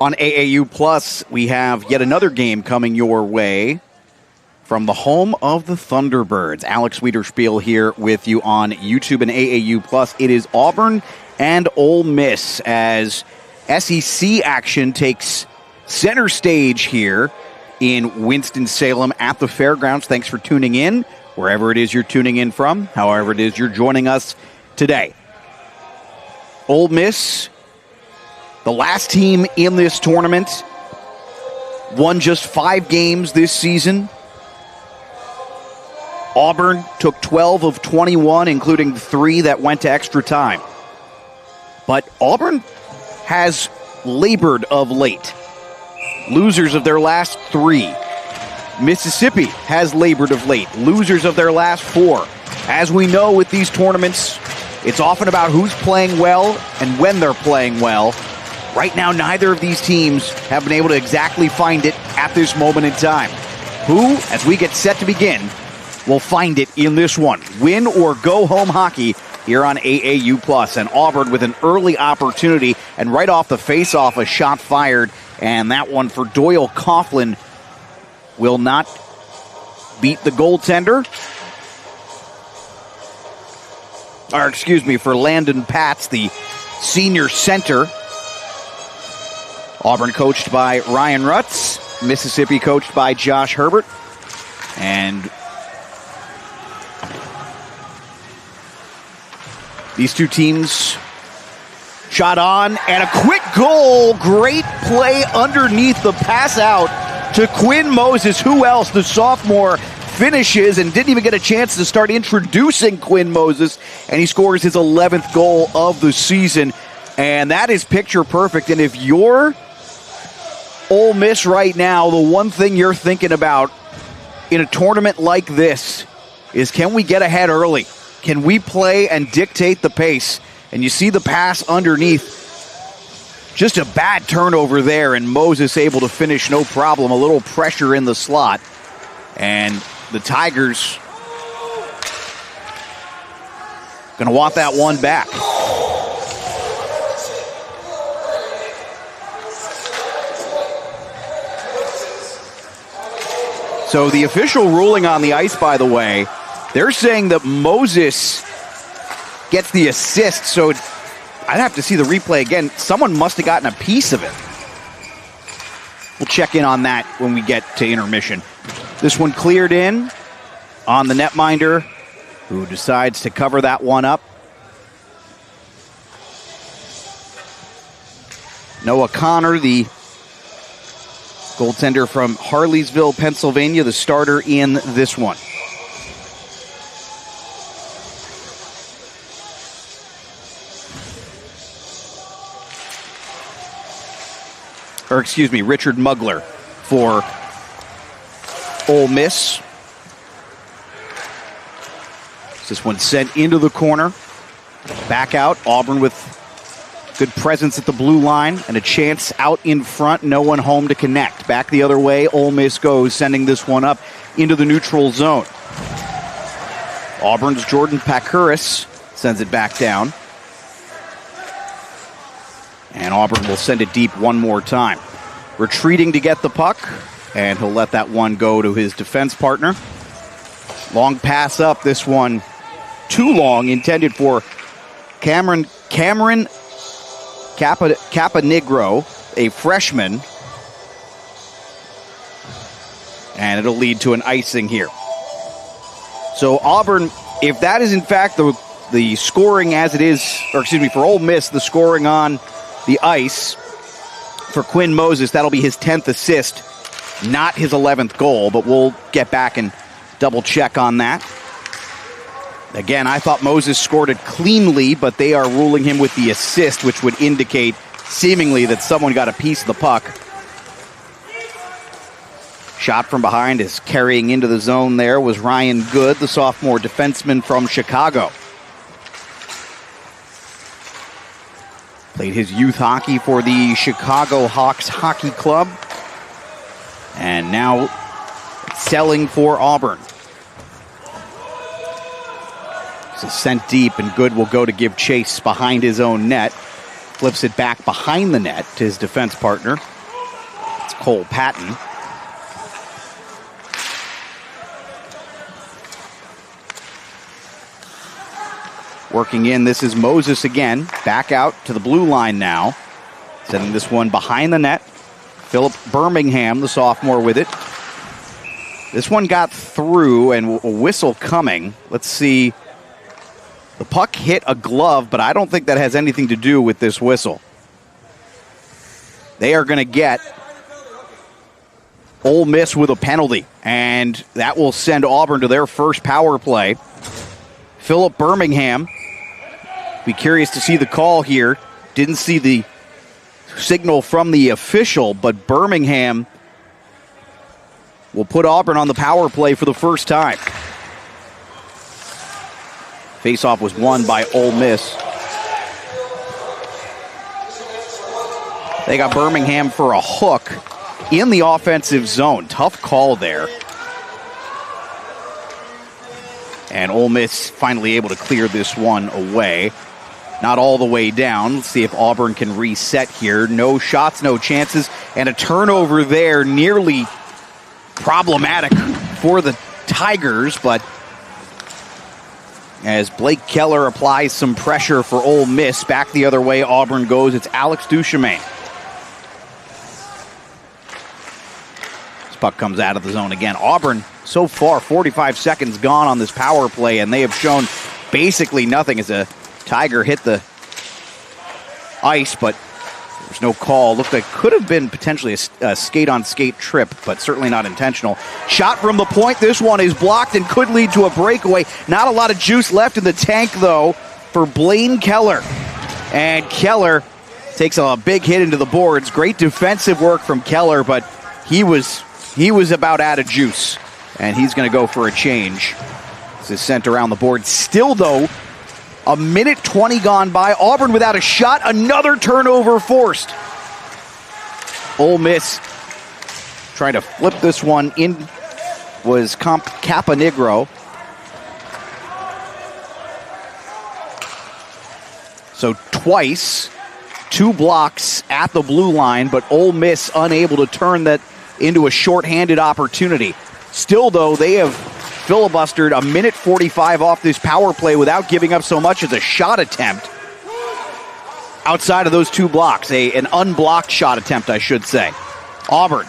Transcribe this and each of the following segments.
On AAU Plus, we have yet another game coming your way from the home of the Thunderbirds. Alex Wiederspiel here with you on YouTube and AAU Plus. It is Auburn and Ole Miss as SEC action takes center stage here in Winston-Salem at the fairgrounds. Thanks for tuning in, wherever it is you're tuning in from, however it is you're joining us today. Ole Miss, the last team in this tournament, won just 5 games this season. Auburn took 12 of 21, including 3 that went to extra time. But Auburn has labored of late. Losers of their last 3. Mississippi has labored of late. Losers of their last 4. As we know with these tournaments, it's often about who's playing well and when they're playing well. Right now, neither of these teams have been able to exactly find it at this moment in time. Who, as we get set to begin, will find it in this one? Win or go home hockey here on AAU Plus. And Auburn with an early opportunity, and right off the face-off, a shot fired, and that one for Doyle Coughlin will not beat the goaltender. Or, excuse me, for Landon Patz, the senior center. Auburn coached by Ryan Rutz, Mississippi coached by Josh Herbert. And these two teams shot on, and a quick goal. Great play underneath the pass out to Quinn Moses. Who else? The sophomore finishes and didn't even get a chance to start introducing Quinn Moses, and he scores his 11th goal of the season. And that is picture perfect. And if you're Ole Miss right now, the one thing you're thinking about in a tournament like this is, can we get ahead early? Can we play and dictate the pace? And you see the pass underneath. Just a bad turnover there, and Moses able to finish no problem. A little pressure in the slot. And the Tigers going to want that one back. So the official ruling on the ice, by the way, they're saying that Moses gets the assist, so I'd have to see the replay again. Someone must have gotten a piece of it. We'll check in on that when we get to intermission. This one cleared in on the netminder, who decides to cover that one up. Noah Connor, the goaltender from Harleysville, Pennsylvania, the starter in this one. Or excuse me, Richard Mugler for Ole Miss. This one sent into the corner. Back out. Auburn with good presence at the blue line and a chance out in front. No one home to connect. Back the other way, Ole Miss goes, sending this one up into the neutral zone. Auburn's Jordan Pakuris sends it back down. And Auburn will send it deep one more time. Retreating to get the puck, and he'll let that one go to his defense partner. Long pass up, this one too long, intended for Cameron Caponegro, a freshman. And it'll lead to an icing here. So Auburn, if that is in fact the scoring as it is, or excuse me, for Ole Miss, the scoring on the ice for Quinn Moses, that'll be his 10th assist, not his 11th goal, but we'll get back and double check on that. Again, I thought Moses scored it cleanly, but they are ruling him with the assist, which would indicate seemingly that someone got a piece of the puck. Shot from behind is carrying into the zone there was Ryan Good, the sophomore defenseman from Chicago. Played his youth hockey for the Chicago Hawks Hockey Club. And now selling for Auburn. So sent deep, and Good will go to give chase behind his own net. Flips it back behind the net to his defense partner. It's Cole Patton. Working in, this is Moses again. Back out to the blue line now. Sending this one behind the net. Philip Birmingham, the sophomore, with it. This one got through, and a whistle coming. Let's see. The puck hit a glove, but I don't think that has anything to do with this whistle. They are going to get Ole Miss with a penalty, and that will send Auburn to their first power play. Philip Birmingham. Be curious to see the call here. Didn't see the signal from the official, but Birmingham will put Auburn on the power play for the first time. Faceoff was won by Ole Miss. They got Birmingham for a hook in the offensive zone. Tough call there. And Ole Miss finally able to clear this one away. Not all the way down. Let's see if Auburn can reset here. No shots, no chances, and a turnover there, nearly problematic for the Tigers, but as Blake Keller applies some pressure for Ole Miss, back the other way Auburn goes. It's Alex Duchemin. This puck comes out of the zone again. Auburn, so far, 45 seconds gone on this power play, and they have shown basically nothing as a Tiger hit the ice, but there's no call. Looked like could have been potentially a skate-on-skate trip, but certainly not intentional. Shot from the point. This one is blocked and could lead to a breakaway. Not a lot of juice left in the tank, though, for Blaine Keller. And Keller takes a big hit into the boards. Great defensive work from Keller, but he was about out of juice, and he's going to go for a change. This is sent around the board. Still, though, a minute 20 gone by. Auburn without a shot. Another turnover forced. Ole Miss trying to flip this one in was Caponegro. So twice, 2 blocks at the blue line, but Ole Miss unable to turn that into a shorthanded opportunity. Still, though, they have filibustered a minute 45 off this power play without giving up so much as a shot attempt outside of those 2 blocks. An unblocked shot attempt, I should say. Auburn,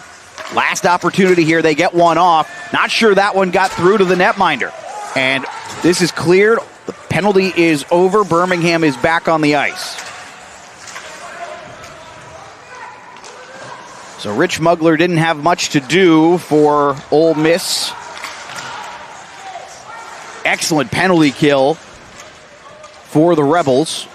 last opportunity here. They get one off. Not sure that one got through to the netminder. And this is cleared. The penalty is over. Birmingham is back on the ice. So Rich Mugler didn't have much to do for Ole Miss. Excellent penalty kill for the Rebels.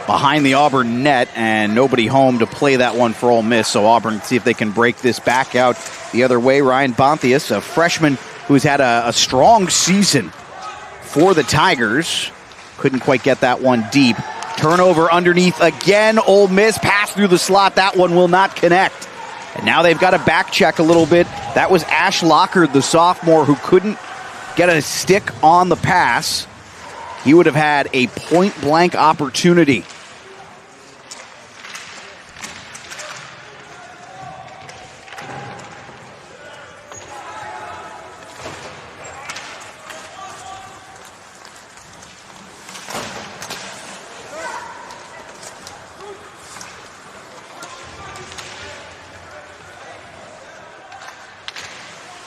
Behind the Auburn net, and nobody home to play that one for Ole Miss. So Auburn, see if they can break this back out the other way. Ryan Bonthius, a freshman who's had a strong season for the Tigers. Couldn't quite get that one deep. Turnover underneath again. Ole Miss pass through the slot. That one will not connect. And now they've got to back check a little bit. That was Ash Lockard, the sophomore, who couldn't get a stick on the pass. He would have had a point-blank opportunity.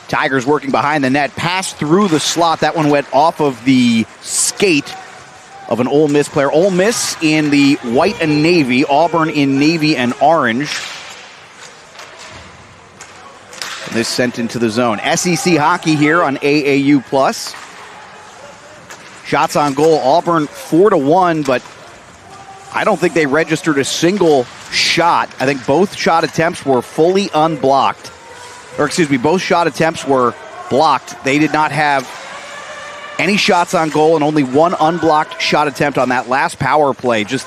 Tigers working behind the net, pass through the slot. That one went off of the skate of an Ole Miss player. Ole Miss in the white and navy, Auburn in navy and orange. And this sent into the zone. SEC hockey here on AAU+. Shots on goal, Auburn 4-1, but I don't think they registered a single shot. I think both shot attempts were fully unblocked. Or excuse me, both shot attempts were blocked. They did not have any shots on goal and only one unblocked shot attempt on that last power play. Just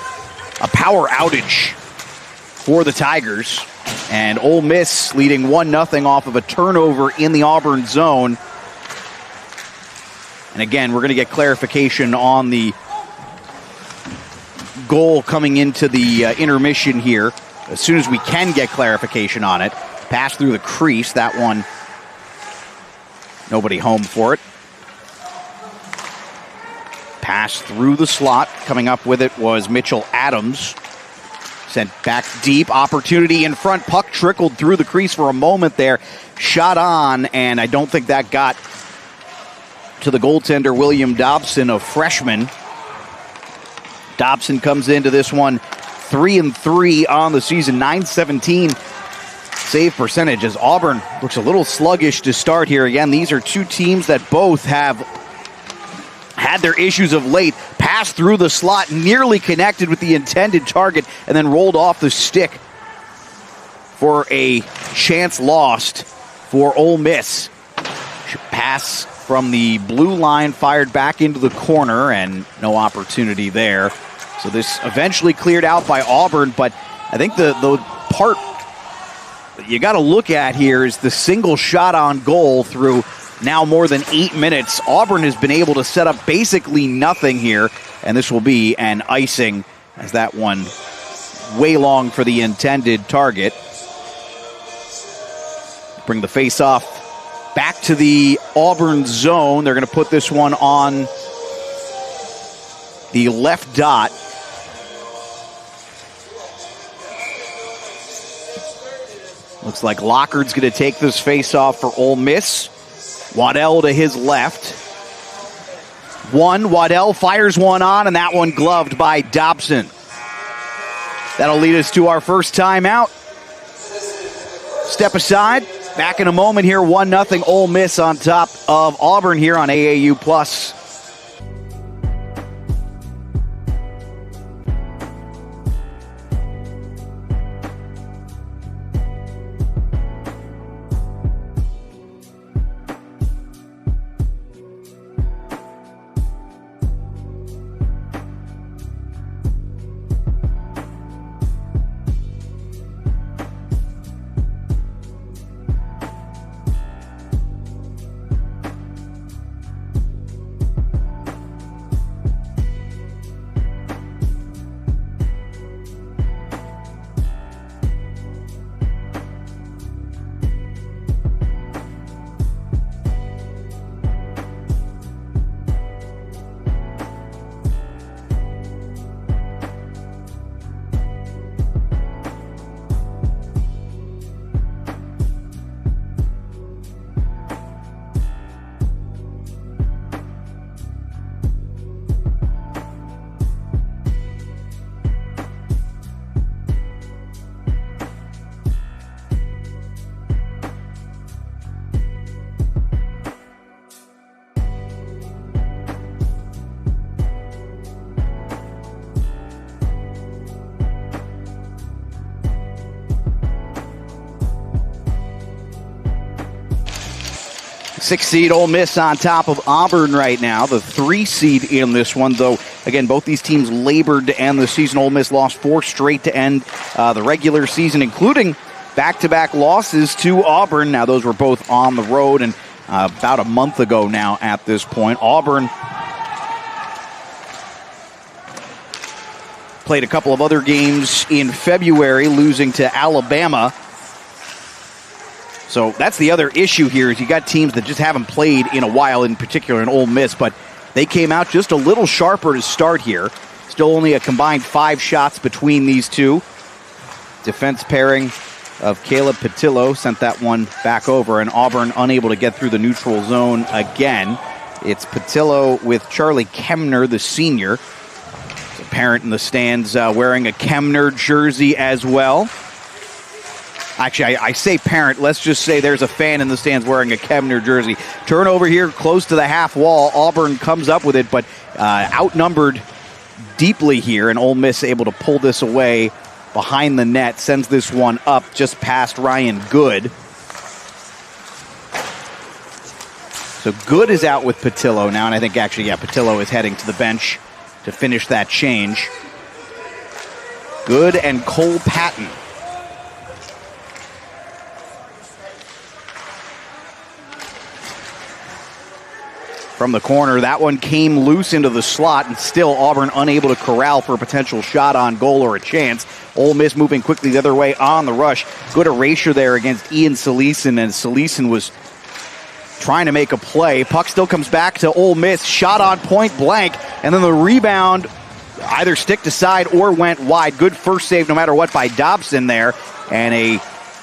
a power outage for the Tigers. And Ole Miss leading 1-0 off of a turnover in the Auburn zone. And again, we're going to get clarification on the goal coming into the intermission here as soon as we can get clarification on it. Pass through the crease. That one, nobody home for it. Pass through the slot. Coming up with it was Mitchell Adams. Sent back deep. Opportunity in front. Puck trickled through the crease for a moment there. Shot on, and I don't think that got to the goaltender, William Dobson, a freshman. Dobson comes into this one 3-3 on the season, .917 save percentage, as Auburn looks a little sluggish to start here. Again, these are two teams that both have had their issues of late. Passed through the slot, nearly connected with the intended target, and then rolled off the stick for a chance lost for Ole Miss. Pass from the blue line, fired back into the corner, and no opportunity there. So this eventually cleared out by Auburn, but I think the part that you got to look at here is the single shot on goal through now more than 8 minutes. Auburn has been able to set up basically nothing here, and this will be an icing as that one way long for the intended target. Bring the face-off back to the Auburn zone. They're going to put this one on the left dot. Looks like Lockard's going to take this face-off for Ole Miss. Waddell to his left. Waddell fires one on, and that one gloved by Dobson. That'll lead us to our first timeout. Step aside. Back in a moment here. 1-0 Ole Miss on top of Auburn here on AAU Plus. Six seed Ole Miss on top of Auburn right now. The 3 seed in this one, though, again, both these teams labored to end the season. Ole Miss lost 4 straight to end the regular season, including back-to-back losses to Auburn. Now, those were both on the road and about a month ago now at this point. Auburn played a couple of other games in February, losing to Alabama. So that's the other issue here, is you got teams that just haven't played in a while, in particular in Ole Miss, but they came out just a little sharper to start here. Still only a combined 5 shots between these two. Defense pairing of Caleb Patillo sent that one back over, and Auburn unable to get through the neutral zone again. It's Patillo with Charlie Kemner, the senior. There's a parent in the stands wearing a Kemner jersey as well. Actually, I say parent. Let's just say there's a fan in the stands wearing a Kemner jersey. Turnover here close to the half wall. Auburn comes up with it, but outnumbered deeply here, and Ole Miss able to pull this away behind the net. Sends this one up just past Ryan Good. So Good is out with Patillo now, and I think actually, Patillo is heading to the bench to finish that change. Good and Cole Patton from the corner. That one came loose into the slot, and still Auburn unable to corral for a potential shot on goal or a chance. Ole Miss moving quickly the other way on the rush. Good erasure there against Ian Salison, and Salison was trying to make a play. Puck still comes back to Ole Miss. Shot on point blank, and then the rebound either sticked aside or went wide. Good first save no matter what by Dobson there, and a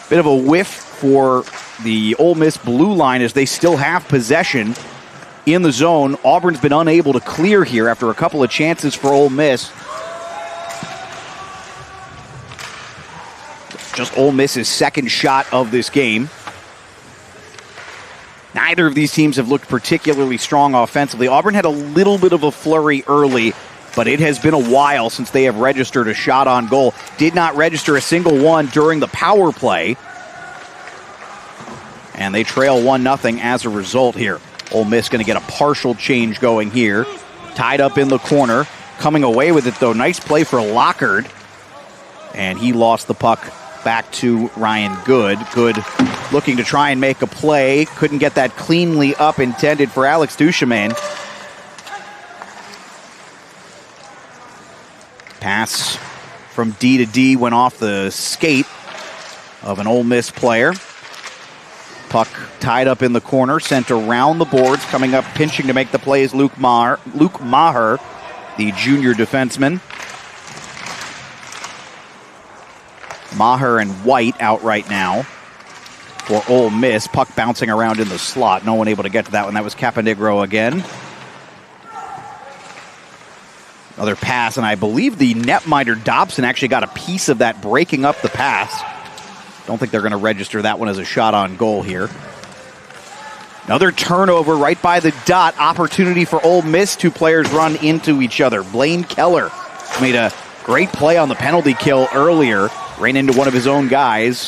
bit of a whiff for the Ole Miss blue line as they still have possession in the zone. Auburn's been unable to clear here after a couple of chances for Ole Miss. Just Ole Miss's second shot of this game. Neither of these teams have looked particularly strong offensively. Auburn had a little bit of a flurry early, but it has been a while since they have registered a shot on goal. Did not register a single one during the power play. And they trail 1-0 as a result here. Ole Miss going to get a partial change going here. Tied up in the corner. Coming away with it, though. Nice play for Lockard. And he lost the puck back to Ryan Good. Good looking to try and make a play. Couldn't get that cleanly up, intended for Alex Duchemin. Pass from D to D went off the skate of an Ole Miss player. Puck tied up in the corner, sent around the boards. Coming up, pinching to make the play is Luke Maher, the junior defenseman. Maher and White out right now for Ole Miss. Puck bouncing around in the slot. No one able to get to that one. That was Caponegro again. Another pass, and I believe the netminder Dobson actually got a piece of that, breaking up the pass. Don't think they're going to register that one as a shot on goal here. Another turnover right by the dot. Opportunity for Ole Miss. Two players run into each other. Blaine Keller made a great play on the penalty kill earlier. Ran into one of his own guys.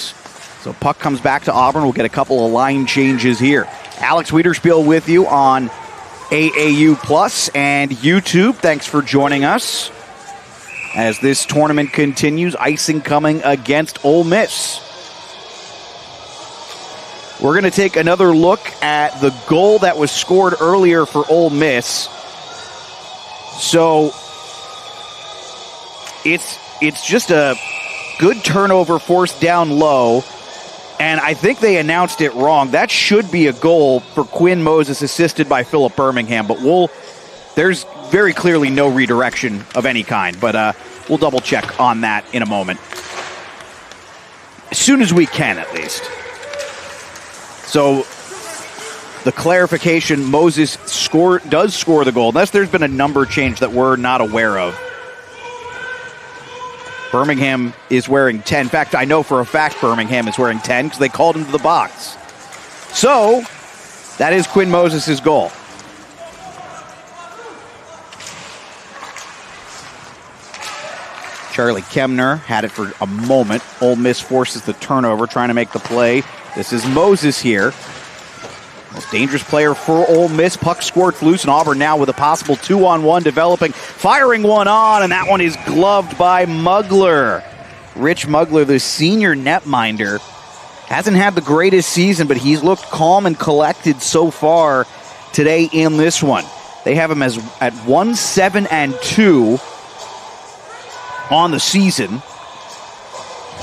So puck comes back to Auburn. We'll get a couple of line changes here. Alex Wiederspiel with you on AAU Plus and YouTube. Thanks for joining us as this tournament continues. Icing coming against Ole Miss. We're going to take another look at the goal that was scored earlier for Ole Miss. So it's just a good turnover forced down low, and I think they announced it wrong. That should be a goal for Quinn Moses, assisted by Philip Birmingham, but there's very clearly no redirection of any kind, but we'll double check on that in a moment. As soon as we can, at least. So the clarification, Moses does score the goal, unless there's been a number change that we're not aware of. Birmingham is wearing 10. In fact, I know for a fact Birmingham is wearing 10 because they called him to the box. So that is Quinn Moses' goal. Charlie Kemner had it for a moment. Ole Miss forces the turnover, trying to make the play. This is Moses here. Most dangerous player for Ole Miss. Puck squirts loose, and Auburn now with a possible 2-on-1 developing. Firing one on, and that one is gloved by Mugler. Rich Mugler, the senior netminder, hasn't had the greatest season, but he's looked calm and collected so far today in this one. They have him at 1-7-2 on the season.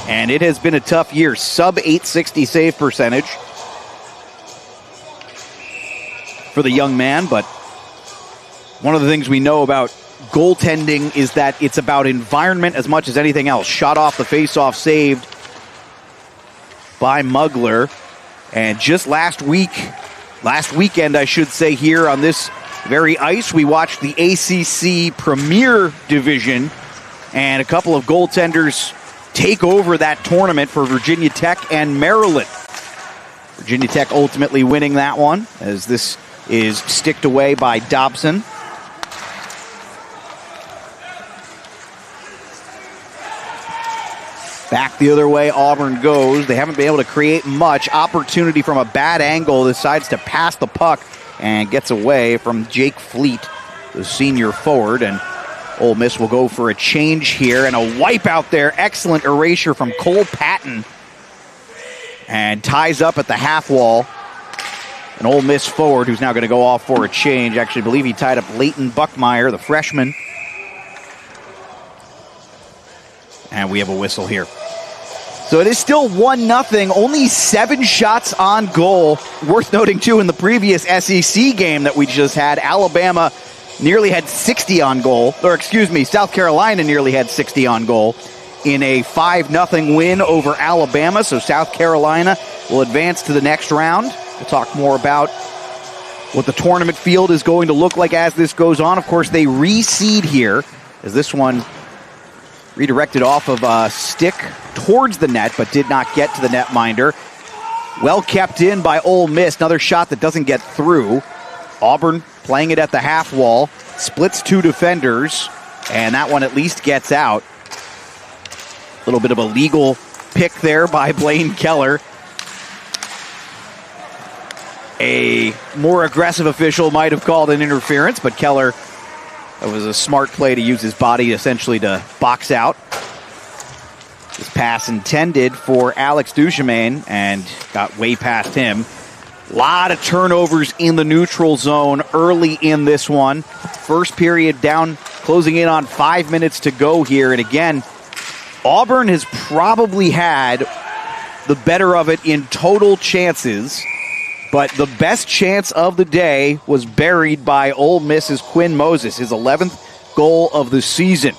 And it has been a tough year. Sub 860 save percentage for the young man. But one of the things we know about goaltending is that it's about environment as much as anything else. Shot off the faceoff, saved by Mugler. And just last weekend, I should say, here on this very ice, we watched the ACC Premier Division, and a couple of goaltenders take over that tournament for Virginia Tech and Maryland. Virginia Tech ultimately winning that one, as this is sticked away by Dobson. Back the other way, Auburn goes. They haven't been able to create much. Opportunity from a bad angle. Decides to pass the puck and gets away from Jake Fleet, the senior forward. And Ole Miss will go for a change here, and a wipe out there. Excellent erasure from Cole Patton. And ties up at the half wall. an Ole Miss forward who's now going to go off for a change. Actually, I believe he tied up Leighton Buckmeyer, the freshman. And we have a whistle here. So it is still 1-0, only 7 shots on goal. Worth noting, too, in the previous SEC game that we just had, Alabama nearly had 60 on goal. Or, excuse me, South Carolina nearly had 60 on goal in a 5-0 win over Alabama. So South Carolina will advance to the next round. We'll talk more about what the tournament field is going to look like as this goes on. Of course, they reseed here as this one redirected off of a stick towards the net, but did not get to the netminder. Well kept in by Ole Miss. Another shot that doesn't get through. Auburn playing it at the half wall. Splits 2 defenders, and that one at least gets out. A little bit of a legal pick there by Blaine Keller. A more aggressive official might have called an interference, but Keller, it was a smart play to use his body essentially to box out. This pass intended for Alex Duchemin and got way past him. A lot of turnovers in the neutral zone early in this one. First period down, closing in on 5 minutes to go here. And again, Auburn has probably had the better of it in total chances, but the best chance of the day was buried by Ole Miss's Quinn Moses, his 11th goal of the season.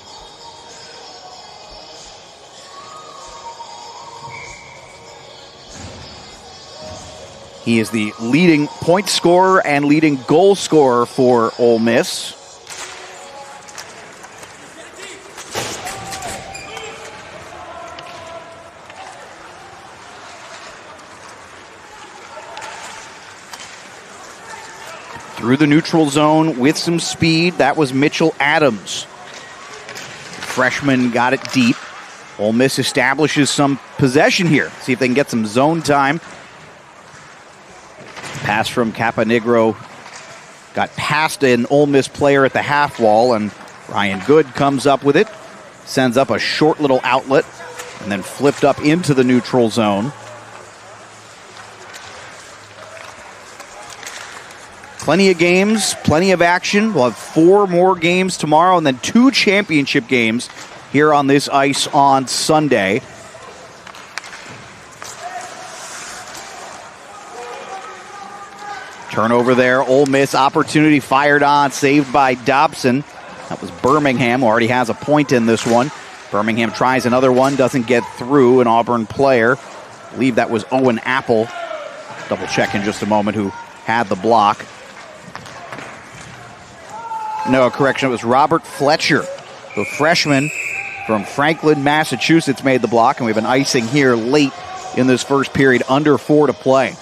He is the leading point scorer and leading goal scorer for Ole Miss. Through the neutral zone with some speed, that was Mitchell Adams. The freshman got it deep. Ole Miss establishes some possession here. See if they can get some zone time. Pass from Caponegro got past an Ole Miss player at the half wall, and Ryan Good comes up with it. Sends up a short little outlet, and then flipped up into the neutral zone. Plenty of games, plenty of action. We'll have 4 more games tomorrow and then 2 championship games here on this ice on Sunday. Turnover there. Ole Miss opportunity fired on, saved by Dobson. That was Birmingham, who already has a point in this one. Birmingham tries another one, doesn't get through. An Auburn player, I believe that was Owen Apple. Double check in just a moment who had the block. No, correction, it was Robert Fletcher, the freshman from Franklin, Massachusetts, made the block, and we have an icing here late in this first period, under 4 to play.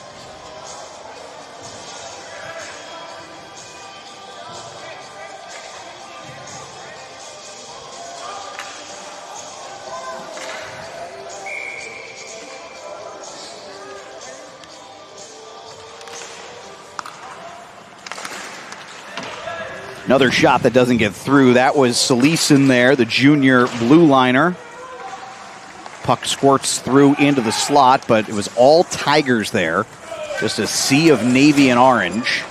Another shot that doesn't get through. That was Salison there, the junior blue liner. Puck squirts through into the slot, but it was all Tigers there. Just a sea of navy and orange.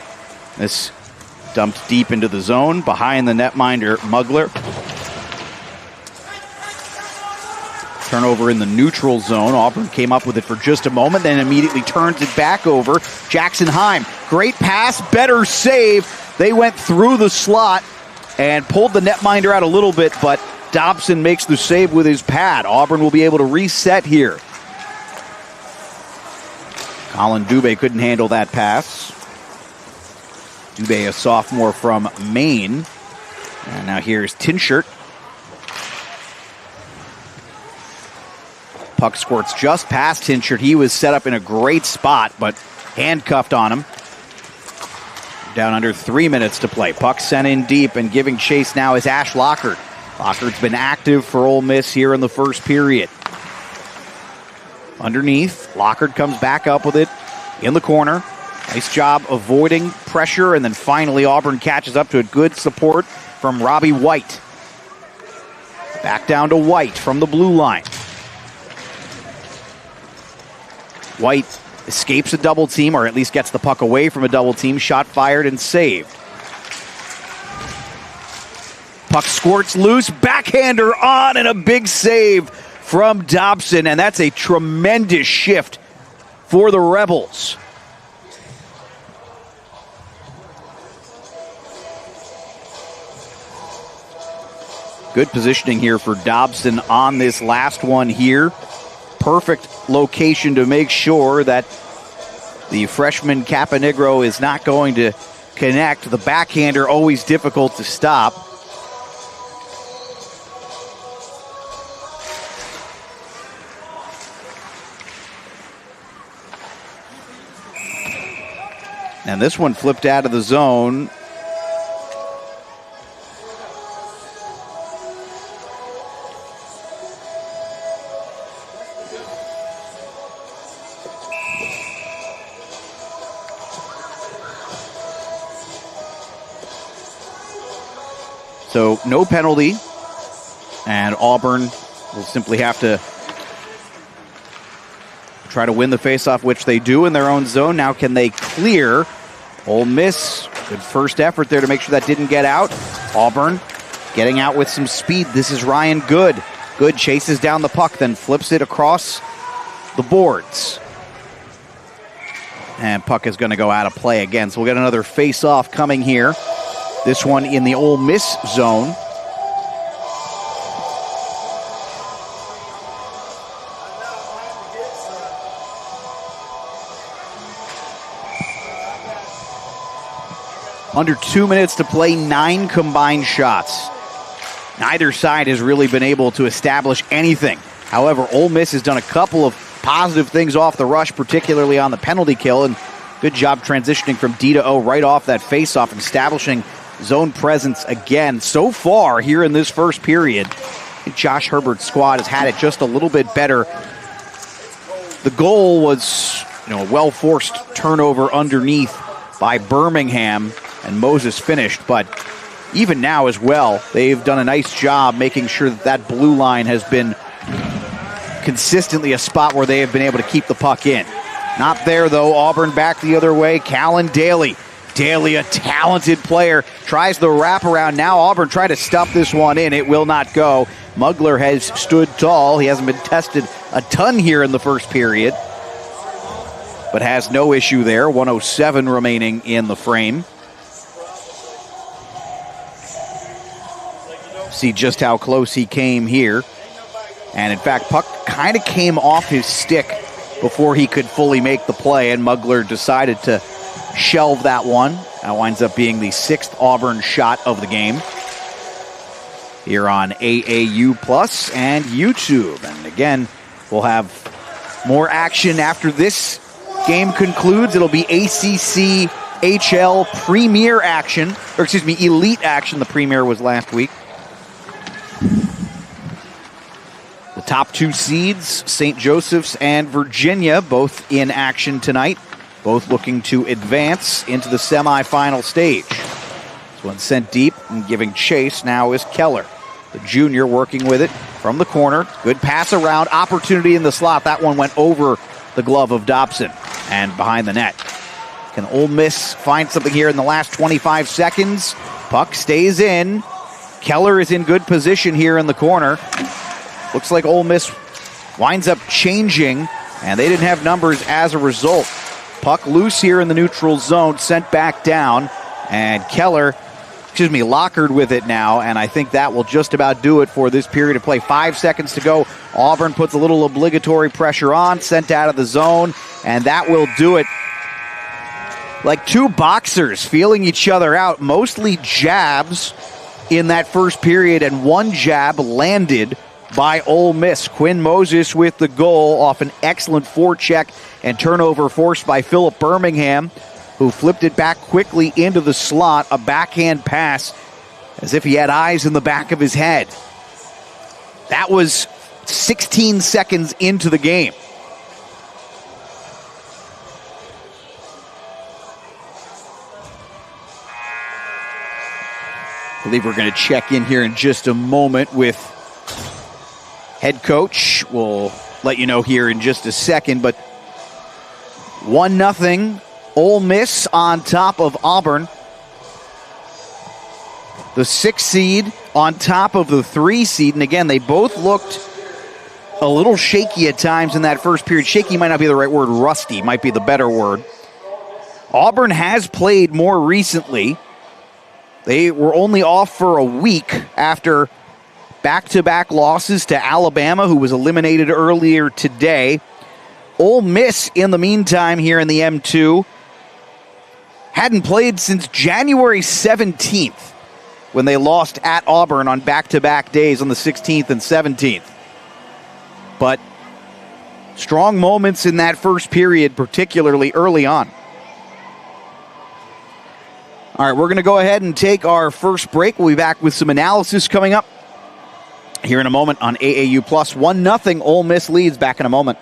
This dumped deep into the zone. Behind the netminder, Mugler. Turnover in the neutral zone. Auburn came up with it for just a moment, then immediately turns it back over. Jackson Heim, great pass, better save. They went through the slot and pulled the netminder out a little bit, but Dobson makes the save with his pad. Auburn will be able to reset here. Colin Dubé couldn't handle that pass. Dubé, a sophomore from Maine. And now here's Tinshert. Puck squirts just past Tinshert. He was set up in a great spot, but handcuffed on him. Down under 3 minutes to play. Puck sent in deep, and giving chase now is Ash Lockard. Lockard's been active for Ole Miss here in the first period. Underneath, Lockard comes back up with it in the corner. Nice job avoiding pressure, and then finally Auburn catches up to a good support from Robbie White. Back down to White from the blue line. White escapes a double team, or at least gets the puck away from a double team. Shot fired and saved. Puck squirts loose, backhander on, and a big save from Dobson, and that's a tremendous shift for the Rebels. Good positioning here for Dobson on this last one here. Perfect location to make sure that the freshman Caponegro is not going to connect. The backhander always difficult to stop. And this one flipped out of the zone. So no penalty, and Auburn will simply have to try to win the faceoff, which they do in their own zone. Now can they clear? Ole Miss, good first effort there to make sure that didn't get out. Auburn getting out with some speed. This is Ryan Good. Good chases down the puck, then flips it across the boards. And puck is going to go out of play again. So we'll get another face-off coming here. This one in the Ole Miss zone. Under 2 minutes to play, 9 combined shots. Neither side has really been able to establish anything. However, Ole Miss has done a couple of positive things off the rush, particularly on the penalty kill, and good job transitioning from D to O right off that faceoff and establishing zone presence again. So far here in this first period, Josh Herbert's squad has had it just a little bit better. The goal was, a well-forced turnover underneath by Birmingham, and Moses finished, but even now as well, they've done a nice job making sure that that blue line has been consistently a spot where they have been able to keep the puck in. Not there, though. Auburn back the other way. Callan Daly. Daly, a talented player, tries the wraparound. Now Auburn trying to stuff this one in. It will not go. Mugler has stood tall. He hasn't been tested a ton here in the first period, but has no issue there. 1:07 remaining in the frame. See just how close he came here. And in fact, puck kind of came off his stick before he could fully make the play, and Mugler decided to shelve that one. That winds up being the 6th Auburn shot of the game here on AAU Plus and YouTube. And again, we'll have more action after this game concludes. It'll be ACC HL Premier action, or excuse me, Elite action. The Premier was last week. The top 2 seeds, St. Joseph's and Virginia, both in action tonight. Both looking to advance into the semifinal stage. This one sent deep and giving chase now is Keller, the junior, working with it from the corner. Good pass around, opportunity in the slot. That one went over the glove of Dobson and behind the net. Can Ole Miss find something here in the last 25 seconds? Puck stays in. Keller is in good position here in the corner. Looks like Ole Miss winds up changing, and they didn't have numbers as a result. Puck loose here in the neutral zone, sent back down, and Keller, lockered with it now, and I think that will just about do it for this period of play. 5 seconds to go. Auburn puts a little obligatory pressure on, sent out of the zone, and that will do it. Like two boxers feeling each other out, mostly jabs in that first period, and one jab landed by Ole Miss. Quinn Moses with the goal off an excellent forecheck and turnover forced by Philip Birmingham, who flipped it back quickly into the slot. A backhand pass as if he had eyes in the back of his head. That was 16 seconds into the game. I believe we're going to check in here in just a moment with head coach. We'll let you know here in just a second, but 1-0 Ole Miss on top of Auburn. The 6 seed on top of the 3 seed. And again, they both looked a little shaky at times in that first period. Shaky might not be the right word. Rusty might be the better word. Auburn has played more recently. They were only off for a week after back-to-back losses to Alabama, who was eliminated earlier today. Ole Miss, in the meantime, here in the M2, hadn't played since January 17th when they lost at Auburn on back-to-back days on the 16th and 17th. But strong moments in that first period, particularly early on. All right, we're going to go ahead and take our first break. We'll be back with some analysis coming up here in a moment on AAU+. 1-0 Ole Miss leads. Back in a moment.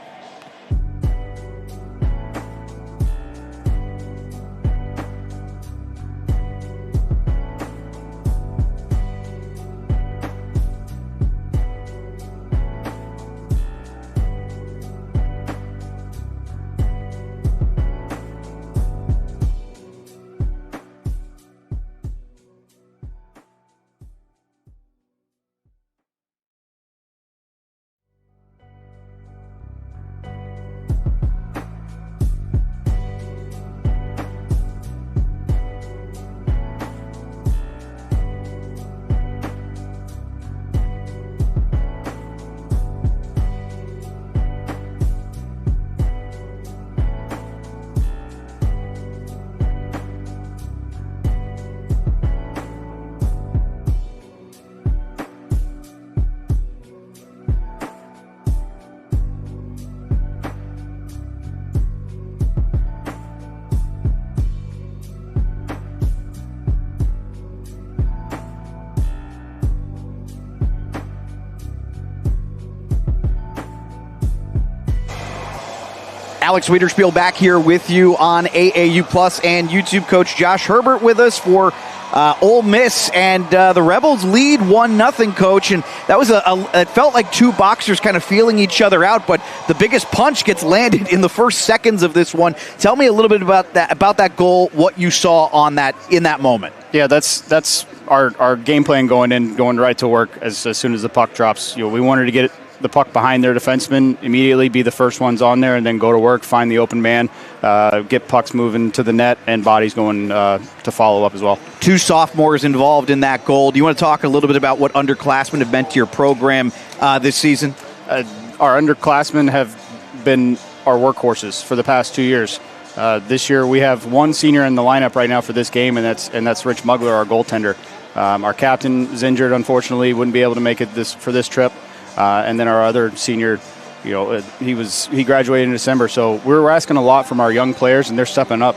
Alex Wiederspiel back here with you on AAU Plus and YouTube. Coach Josh Herbert with us for Ole Miss, and the Rebels lead 1-0, Coach. And that was it felt like two boxers kind of feeling each other out, but the biggest punch gets landed in the first seconds of this one. Tell me a little bit about that goal, what you saw on that in that moment. Yeah, that's our game plan going right to work as soon as the puck drops. We wanted to get the puck behind their defenseman, immediately be the first ones on there, and then go to work, find the open man, get pucks moving to the net, and bodies going to follow up as well. Two sophomores involved in that goal. Do you want to talk a little bit about what underclassmen have meant to your program this season? Our underclassmen have been our workhorses for the past 2 years. This year we have one senior in the lineup right now for this game, and that's Rich Mugler, our goaltender. Our captain is injured, unfortunately, wouldn't be able to make it for this trip. And then our other senior, he graduated in December. So we're asking a lot from our young players, and they're stepping up.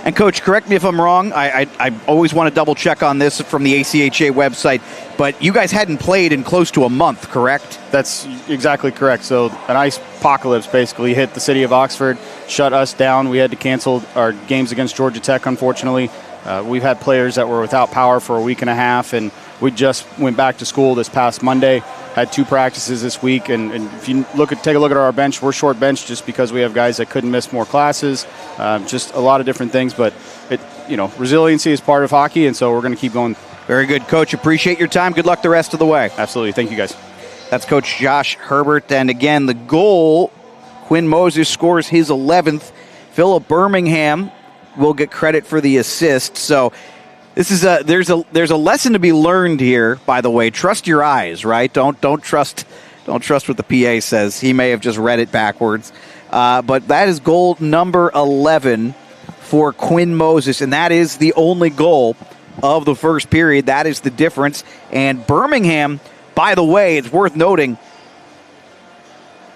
And, Coach, correct me if I'm wrong. I always want to double-check on this from the ACHA website, but you guys hadn't played in close to a month, correct? That's exactly correct. So an ice apocalypse basically hit the city of Oxford, shut us down. We had to cancel our games against Georgia Tech, unfortunately. We've had players that were without power for a week and a half, and we just went back to school this past Monday, had 2 practices this week, and if you take a look at our bench, we're short bench just because we have guys that couldn't miss more classes, just a lot of different things, but resiliency is part of hockey, and so we're going to keep going. Very good, Coach. Appreciate your time. Good luck the rest of the way. Absolutely. Thank you, guys. That's Coach Josh Herbert, and again, the goal, Quinn Moses scores his 11th. Philip Birmingham will get credit for the assist. So this is there's a lesson to be learned here, by the way. Trust your eyes, right? Don't trust what the PA says. He may have just read it backwards. But that is goal number 11 for Quinn Moses, and that is the only goal of the first period. That is the difference. And Birmingham, by the way, it's worth noting,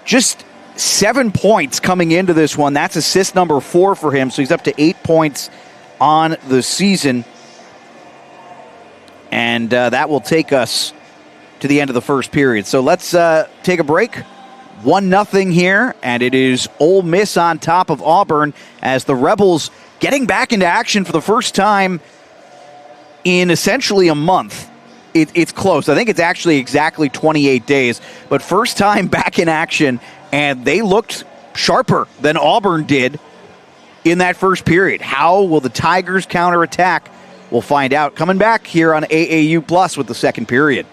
just 7 points coming into this one. That's assist number 4 for him, so he's up to 8 points on the season. And that will take us to the end of the first period. So let's take a break. 1-0 here, and it is Ole Miss on top of Auburn as the Rebels getting back into action for the first time in essentially a month. It's close. I think it's actually exactly 28 days, but first time back in action, and they looked sharper than Auburn did in that first period. How will the Tigers counterattack? We'll find out. Coming back here on AAU Plus with the second period.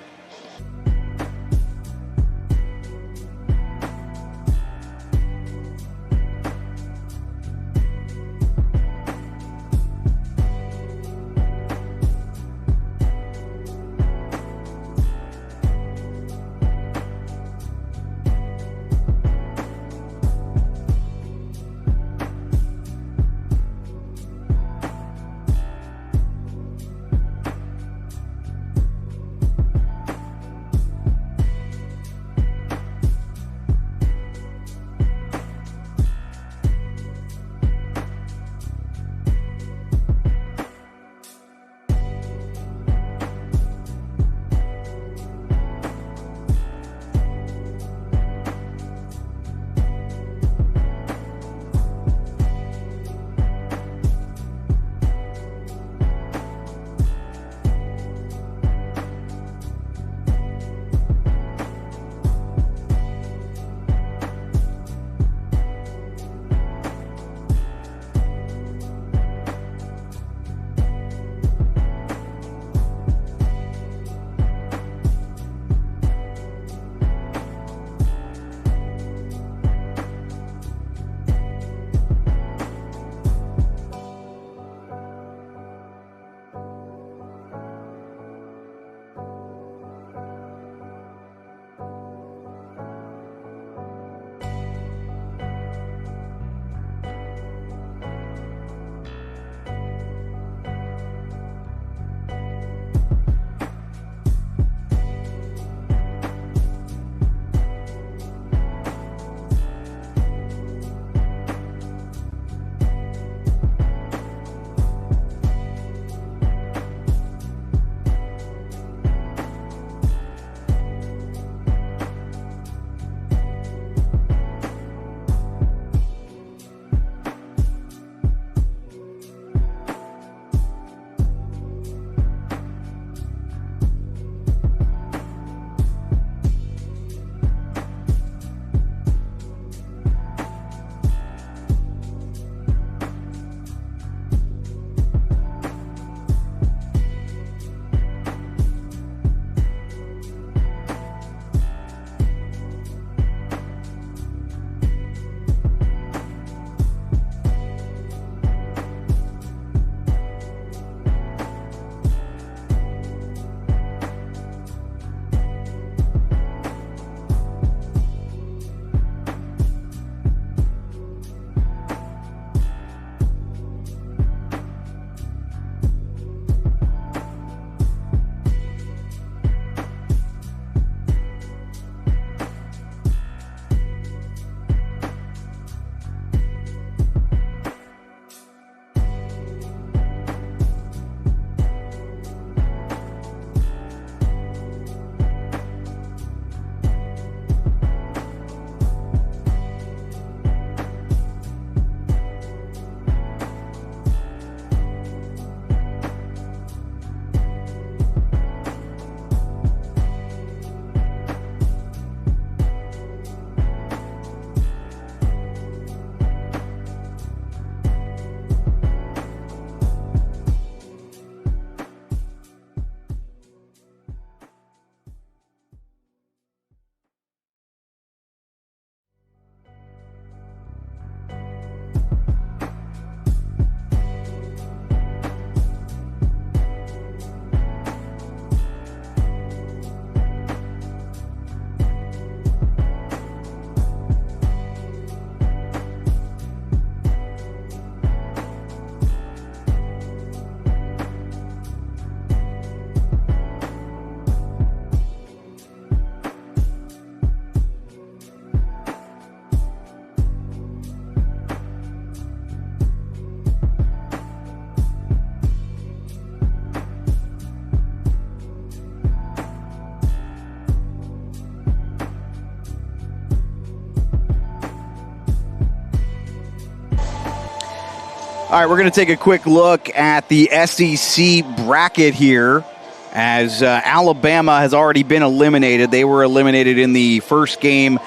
All right, we're going to take a quick look at the SEC bracket here as Alabama has already been eliminated. They were eliminated in the first game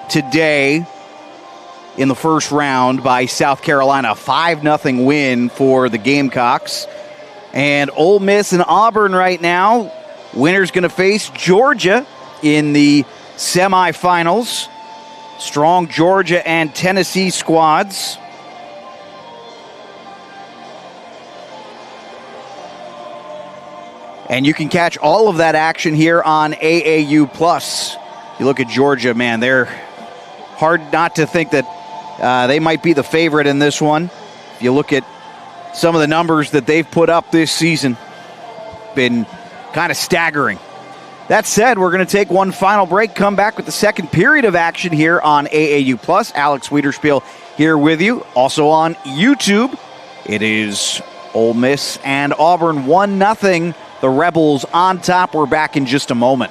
today. in the first round by South Carolina. 5-0 win for the Gamecocks. And Ole Miss and Auburn right now. Winner's going to face Georgia in the semifinals. Strong Georgia and Tennessee squads. And you can catch all of that action here on AAU Plus. You look at Georgia, man, they're hard not to think that they might be the favorite in this one. If you look at some of the numbers that they've put up this season, been kind of staggering. That said, we're going to take one final break, come back with the second period of action here on AAU Plus. Alex Wiederspiel here with you. Also on YouTube, it is Ole Miss and Auburn 1-0. The Rebels on top. We're back in just a moment.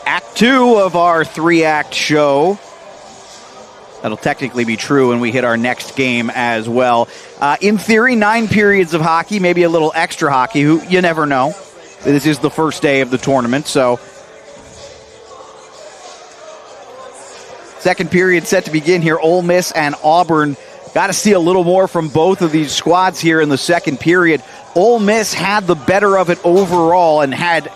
Act 2 of our 3-act show. That'll technically be true when we hit our next game as well. In theory, 9 periods of hockey, maybe a little extra hockey. You never know. This is the first day of the tournament, so second period set to begin here. Ole Miss and Auburn. Got to see a little more from both of these squads here in the second period. Ole Miss had the better of it overall and had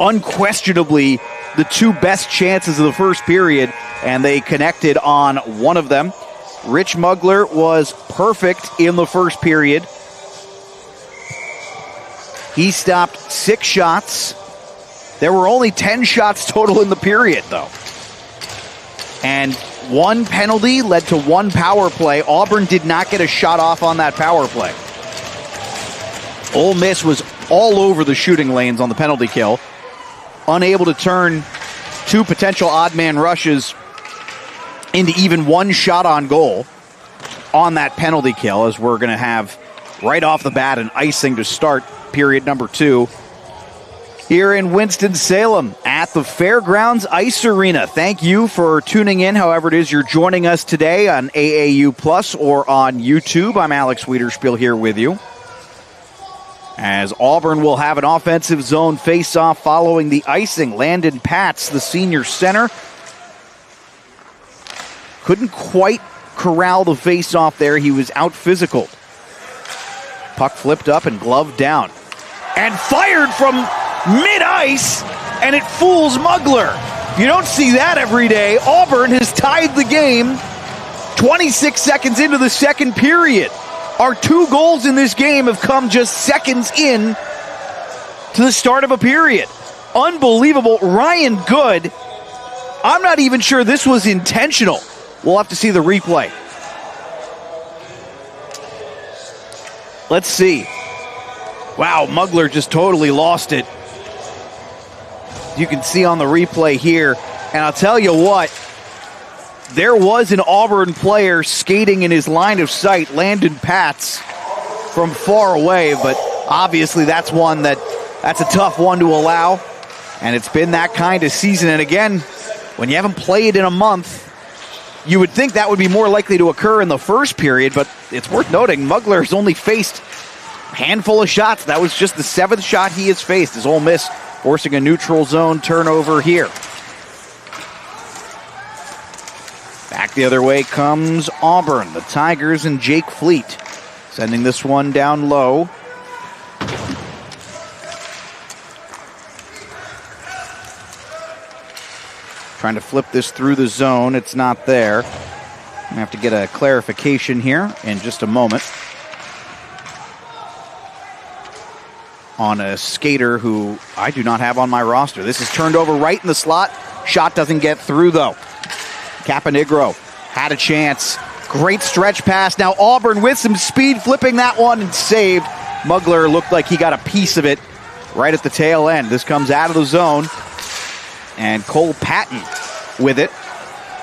unquestionably the 2 best chances of the first period, and they connected on one of them. Rich Mugler was perfect in the first period. He stopped 6 shots. There were only 10 shots total in the period, though. And 1 penalty led to 1 power play. Auburn did not get a shot off on that power play. Ole Miss was all over the shooting lanes on the penalty kill, unable to turn 2 potential odd man rushes into even 1 shot on goal on that penalty kill, as we're going to have right off the bat, an icing to start period number 2. Here in Winston-Salem at the Fairgrounds Ice Arena. Thank you for tuning in, however it is you're joining us today on AAU Plus or on YouTube. I'm Alex Wiederspiel here with you. As Auburn will have an offensive zone face-off following the icing. Landon Patz, the senior center, couldn't quite corral the face-off there. He was out-physical. Puck flipped up and gloved down. And fired from mid-ice, and it fools Mugler. You don't see that every day. Auburn has tied the game 26 seconds into the second period. Our 2 goals in this game have come just seconds in to the start of a period. Unbelievable. Ryan Good, I'm not even sure this was intentional. We'll have to see the replay. Let's see. Wow, Mugler just totally lost it. You can see on the replay here, and I'll tell you what, there was an Auburn player skating in his line of sight, Landon Patz, from far away, but obviously that's a tough one to allow, and it's been that kind of season. And again, when you haven't played in a month, you would think that would be more likely to occur in the first period, but it's worth noting Mugler has only faced a handful of shots. That was just the 7th shot he has faced as Ole Miss forcing a neutral zone turnover here. Back the other way comes Auburn. The Tigers and Jake Fleet sending this one down low. Trying to flip this through the zone. It's not there. I'm going to have to get a clarification here in just a moment on a skater who I do not have on my roster. This is turned over right in the slot. Shot doesn't get through, though. Caponigro had a chance. Great stretch pass. Now Auburn with some speed, flipping that one and saved. Mugler looked like he got a piece of it right at the tail end. This comes out of the zone. And Cole Patton with it.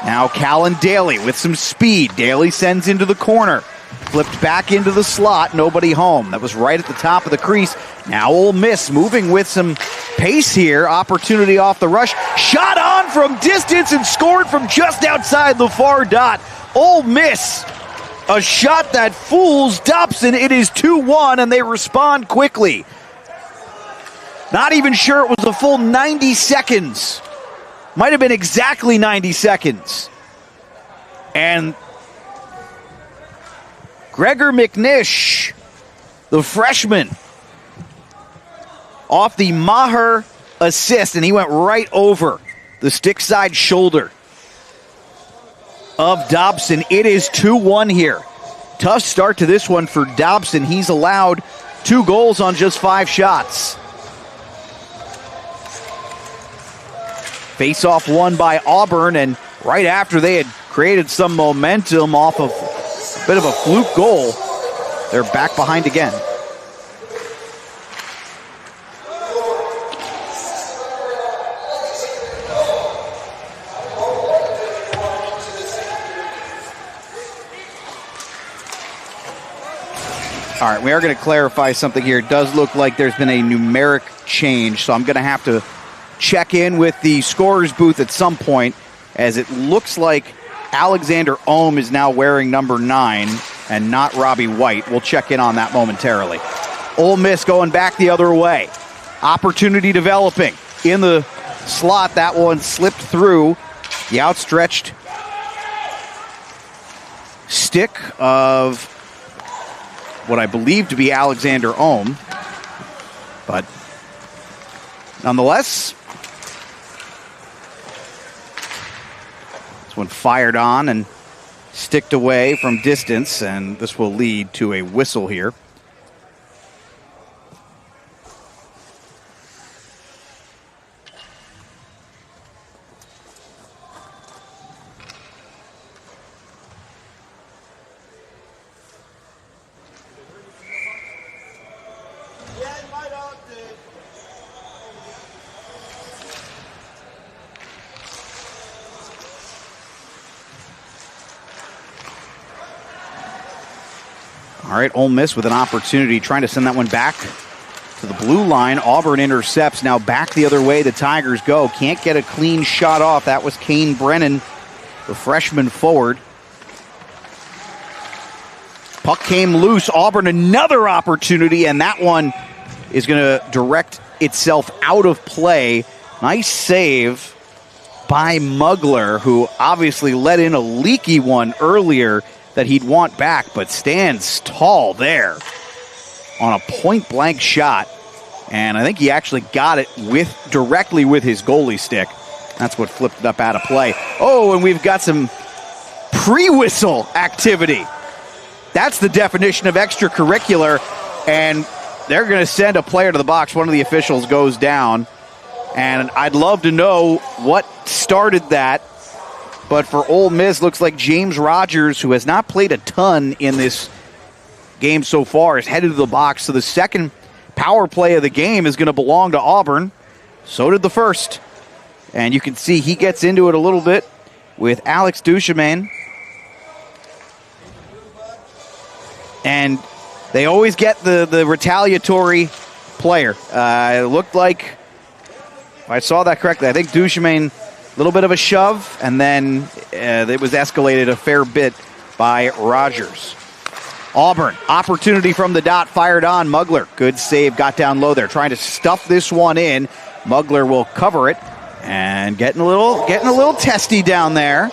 Now Callan Daly with some speed. Daly sends into the corner. Flipped back into the slot. Nobody home. That was right at the top of the crease. Now Ole Miss moving with some pace here. Opportunity off the rush. Shot on from distance and scored from just outside the far dot. Ole Miss, a shot that fools Dobson. It is 2-1 and they respond quickly. Not even sure it was a full 90 seconds. Might have been exactly 90 seconds. And Gregor McNish, the freshman, off the Maher assist, and he went right over the stick side shoulder of Dobson. It is 2-1 here. Tough start to this one for Dobson. He's allowed 2 goals on just 5 shots. Face-off won by Auburn, and right after they had created some momentum off of a bit of a fluke goal, they're back behind again. All right, we are going to clarify something here. It does look like there's been a numeric change, so I'm going to have to check in with the scorer's booth at some point, as it looks like Alexander Ohm is now wearing number 9 and not Robbie White. We'll check in on that momentarily. Ole Miss going back the other way. Opportunity developing in the slot. That one slipped through the outstretched stick of what I believe to be Alexander Ohm. But nonetheless, this one fired on and sticked away from distance, and this will lead to a whistle here. All right, Ole Miss with an opportunity, trying to send that one back to the blue line. Auburn intercepts. Now back the other way the Tigers go. Can't get a clean shot off. That was Kane Brennan, the freshman forward. Puck came loose. Auburn another opportunity, and that one is going to direct itself out of play. Nice save by Mugler, who obviously let in a leaky one earlier that he'd want back, but stands tall there on a point-blank shot. And I think he actually got it directly with his goalie stick. That's what flipped it up out of play. Oh, and we've got some pre-whistle activity. That's the definition of extracurricular. And they're going to send a player to the box. One of the officials goes down. And I'd love to know what started that. But for Ole Miss, looks like James Rogers, who has not played a ton in this game so far, is headed to the box. So the second power play of the game is going to belong to Auburn. So did the first. And you can see he gets into it a little bit with Alex Duchemin. And they always get the retaliatory player. It looked like, if I saw that correctly, I think Duchemin, a little bit of a shove, and then it was escalated a fair bit by Rogers. Auburn, opportunity from the dot, fired on. Mugler, good save, got down low there, trying to stuff this one in. Mugler will cover it, and getting a little testy down there.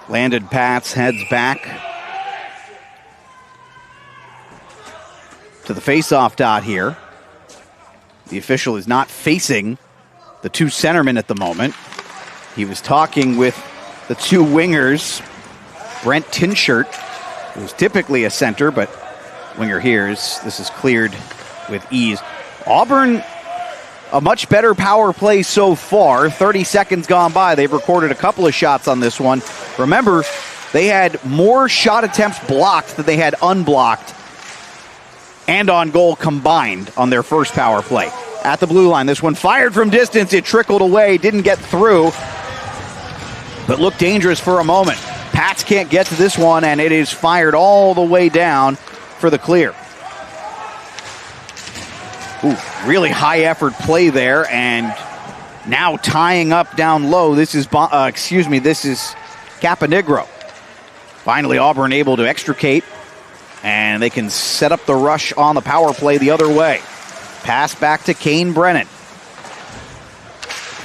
Landon Pats heads back to the face-off dot here. The official is not facing the two centermen at the moment. He was talking with the two wingers. Brent Tinshirt, who's typically a center, but winger here this is cleared with ease. Auburn, a much better power play so far. 30 seconds gone by. They've recorded a couple of shots on this one. Remember, they had more shot attempts blocked than they had unblocked and on goal combined on their first power play. At the blue line, this one fired from distance. It trickled away, didn't get through, but looked dangerous for a moment. Pats can't get to this one, and it is fired all the way down for the clear. Ooh, really high effort play there, and now tying up down low. This is Caponegro. Finally, Auburn able to extricate, and they can set up the rush on the power play the other way. Pass back to Kane Brennan.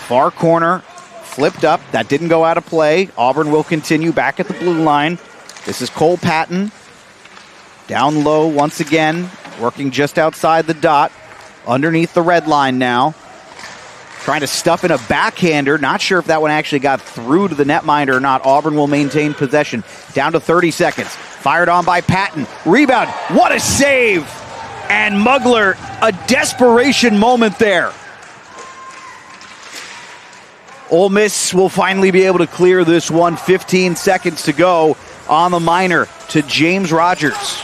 Far corner, flipped up. That didn't go out of play. Auburn will continue back at the blue line. This is Cole Patton. Down low once again, working just outside the dot. Underneath the red line now. Trying to stuff in a backhander. Not sure if that one actually got through to the netminder or not. Auburn will maintain possession. Down to 30 seconds. Fired on by Patton. Rebound. What a save! And Mugler, a desperation moment there. Ole Miss will finally be able to clear this one. 15 seconds to go on the minor to James Rogers.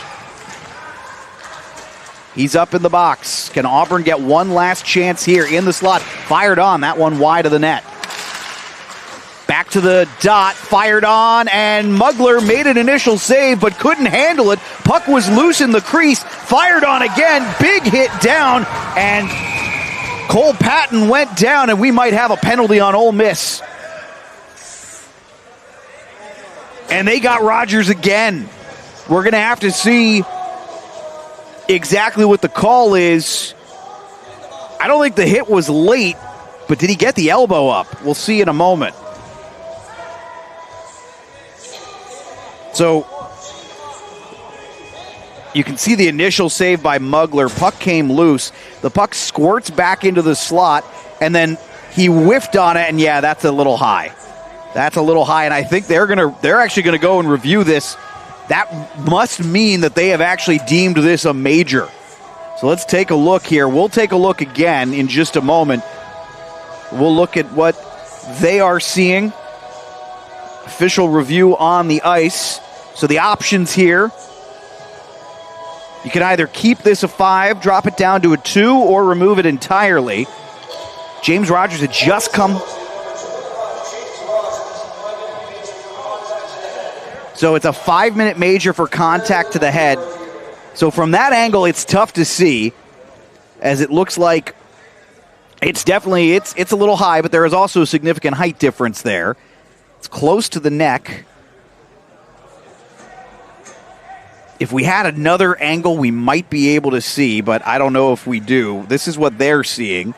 He's up in the box. Can Auburn get one last chance here in the slot? Fired on. That one wide of the net. Back to the dot. Fired on. And Mugler made an initial save but couldn't handle it. Puck was loose in the crease. Fired on again. Big hit down. And Cole Patton went down, and we might have a penalty on Ole Miss. And they got Rogers again. We're going to have to see exactly what the call is. I don't think the hit was late, but did he get the elbow up? We'll see in a moment. So you can see the initial save by Mugler. Puck came loose. The puck squirts back into the slot, and then he whiffed on it, and yeah, that's a little high. That's a little high, and I think they're actually going to go and review this. That must mean that they have actually deemed this a major. So let's take a look here. We'll take a look again in just a moment. We'll look at what they are seeing. Official review on the ice. So the options here. You can either keep this a 5, drop it down to a 2, or remove it entirely. James Rogers had just come. So it's a 5-minute major for contact to the head. So from that angle, it's tough to see, as it looks like it's definitely, it's a little high, but there is also a significant height difference there. It's close to the neck. If we had another angle, we might be able to see, but I don't know if we do. This is what they're seeing.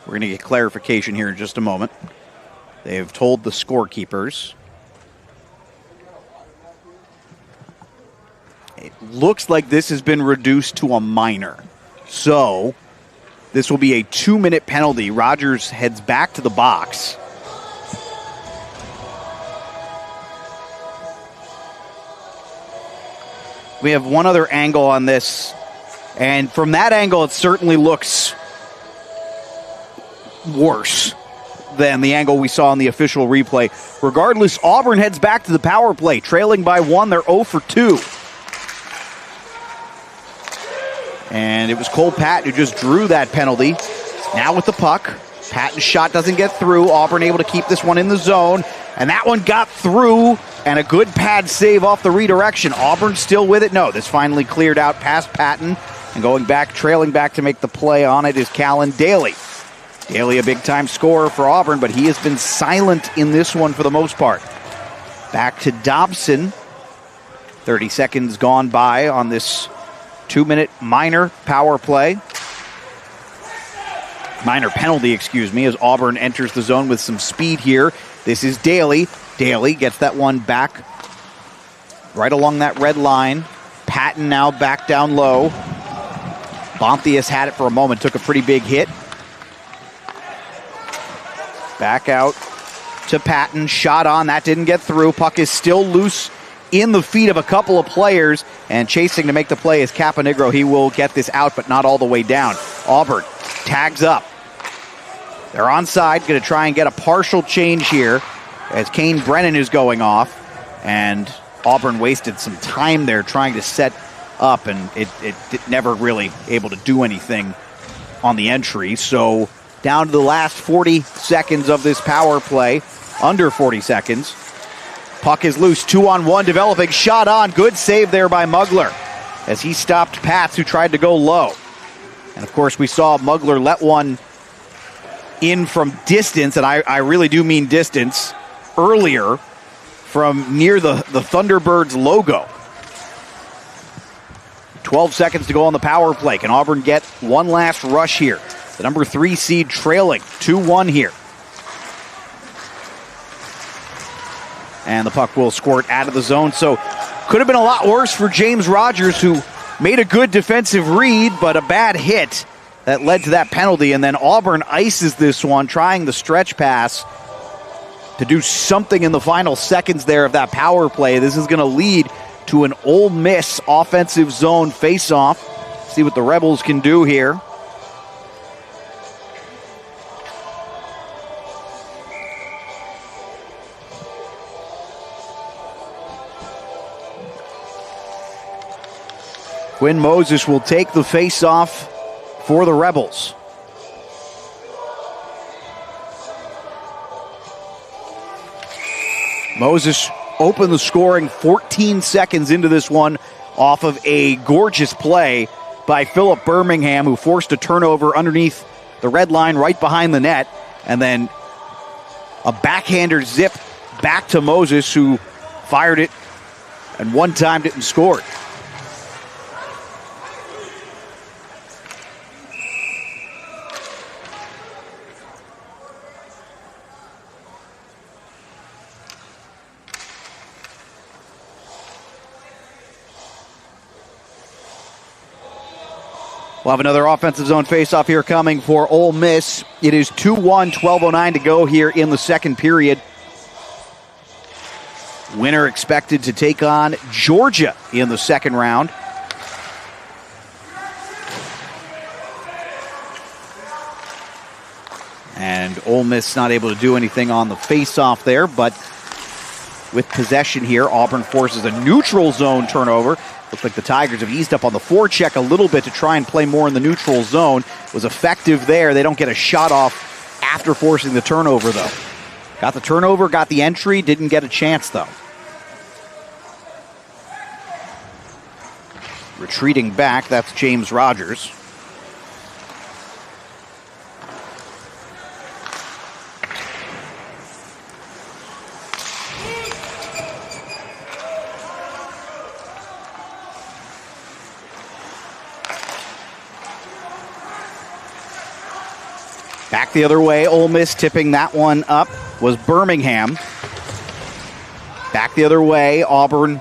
We're going to get clarification here in just a moment. They've told the scorekeepers. It looks like this has been reduced to a minor. So this will be a 2-minute penalty. Rogers heads back to the box. We have one other angle on this. And from that angle, it certainly looks worse than the angle we saw in the official replay. Regardless, Auburn heads back to the power play, trailing by 1. They're 0 for 2. And it was Cole Patton who just drew that penalty. Now with the puck. Patton's shot doesn't get through. Auburn able to keep this one in the zone. And that one got through, and a good pad save off the redirection. Auburn still with it. No, this finally cleared out past Patton. And going back, trailing back to make the play on it is Callan Daly. Daly, a big-time scorer for Auburn, but he has been silent in this one for the most part. Back to Dobson. 30 seconds gone by on this 2-minute minor power play. Minor penalty, excuse me, as Auburn enters the zone with some speed here. This is Daly. Daly gets that one back right along that red line. Patton now back down low. Bonthius had it for a moment, took a pretty big hit. Back out to Patton. Shot on. That didn't get through. Puck is still loose in the feet of a couple of players. And chasing to make the play is Caponegro. He will get this out, but not all the way down. Auburn tags up. They're onside. Going to try and get a partial change here as Kane Brennan is going off. And Auburn wasted some time there trying to set up, and it never really able to do anything on the entry. So down to the last 40 seconds of this power play, under 40 seconds. Puck is loose, 2-on-1 developing, shot on, good save there by Mugler as he stopped Pats, who tried to go low. And of course we saw Mugler let one in from distance, and I really do mean distance, earlier from near the Thunderbirds logo. 12 seconds to go on the power play. Can Auburn get one last rush here? The number 3 seed trailing 2-1 here. And the puck will squirt out of the zone. So could have been a lot worse for James Rogers, who made a good defensive read, but a bad hit that led to that penalty. And then Auburn ices this one, trying the stretch pass to do something in the final seconds there of that power play. This is going to lead to an Ole Miss offensive zone face-off. See what the Rebels can do here. Quinn Moses will take the face-off for the Rebels. Moses opened the scoring 14 seconds into this one off of a gorgeous play by Philip Birmingham, who forced a turnover underneath the red line right behind the net, and then a backhander zip back to Moses, who fired it and one-timed it and scored. We'll have another offensive zone faceoff here coming for Ole Miss. It is 2-1, 12:09 to go here in the second period. Winner expected to take on Georgia in the second round. And Ole Miss not able to do anything on the face-off there, but with possession here, Auburn forces a neutral zone turnover. Looks like the Tigers have eased up on the forecheck a little bit to try and play more in the neutral zone. Was effective there. They don't get a shot off after forcing the turnover, though. Got the turnover, got the entry, didn't get a chance, though. Retreating back, that's James Rogers. Back the other way, Ole Miss tipping that one up was Birmingham. Back the other way, Auburn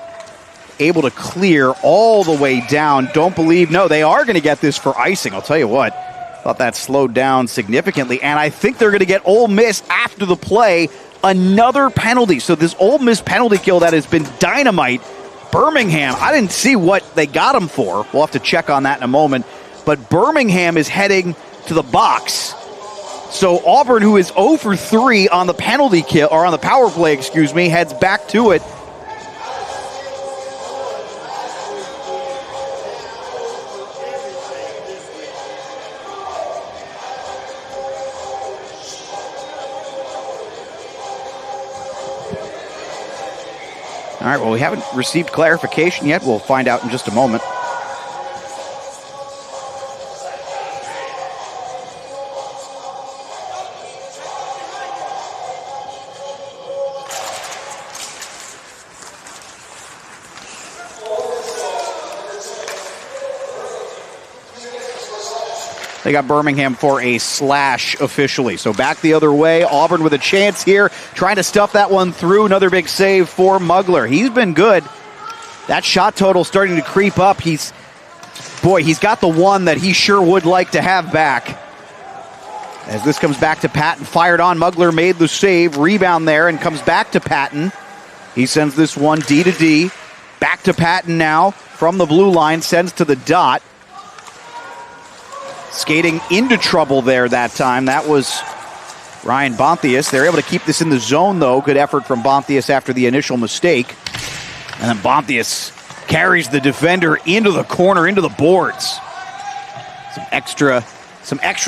able to clear all the way down. Don't believe, no, they are going to get this for icing. I'll tell you what, thought that slowed down significantly. And I think they're going to get Ole Miss after the play another penalty. So this Ole Miss penalty kill that has been dynamite. Birmingham, I didn't see what they got him for. We'll have to check on that in a moment. But Birmingham is heading to the box. So Auburn, who is 0 for 3 on the penalty kill, or on the power play, excuse me, heads back to it. All right, well, we haven't received clarification yet. We'll find out in just a moment. They got Birmingham for a slash officially. So back the other way. Auburn with a chance here. Trying to stuff that one through. Another big save for Mugler. He's been good. That shot total starting to creep up. He's got the one that he sure would like to have back. As this comes back to Patton. Fired on. Mugler made the save. Rebound there and comes back to Patton. He sends this one D to D. Back to Patton now. From the blue line. Sends to the dot. Skating into trouble there that time. That was Ryan Bonthius. They're able to keep this in the zone, though. Good effort from Bonthius after the initial mistake. And then Bonthius carries the defender into the corner, into the boards. Some extra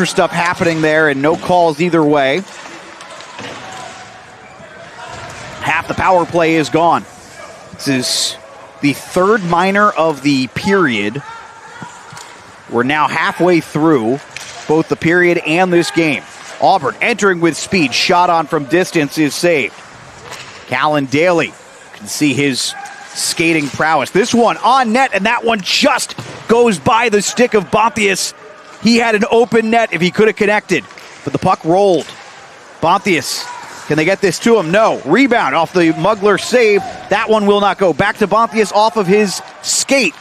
stuff happening there, and no calls either way. Half the power play is gone. This is the third minor of the period. We're now halfway through both the period and this game. Auburn entering with speed. Shot on from distance is saved. Callan Daly can see his skating prowess. This one on net, and that one just goes by the stick of Bonthius. He had an open net if he could have connected, but the puck rolled. Bonthius, can they get this to him? No. Rebound off the Mugler save. That one will not go. Back to Bonthius off of his skate.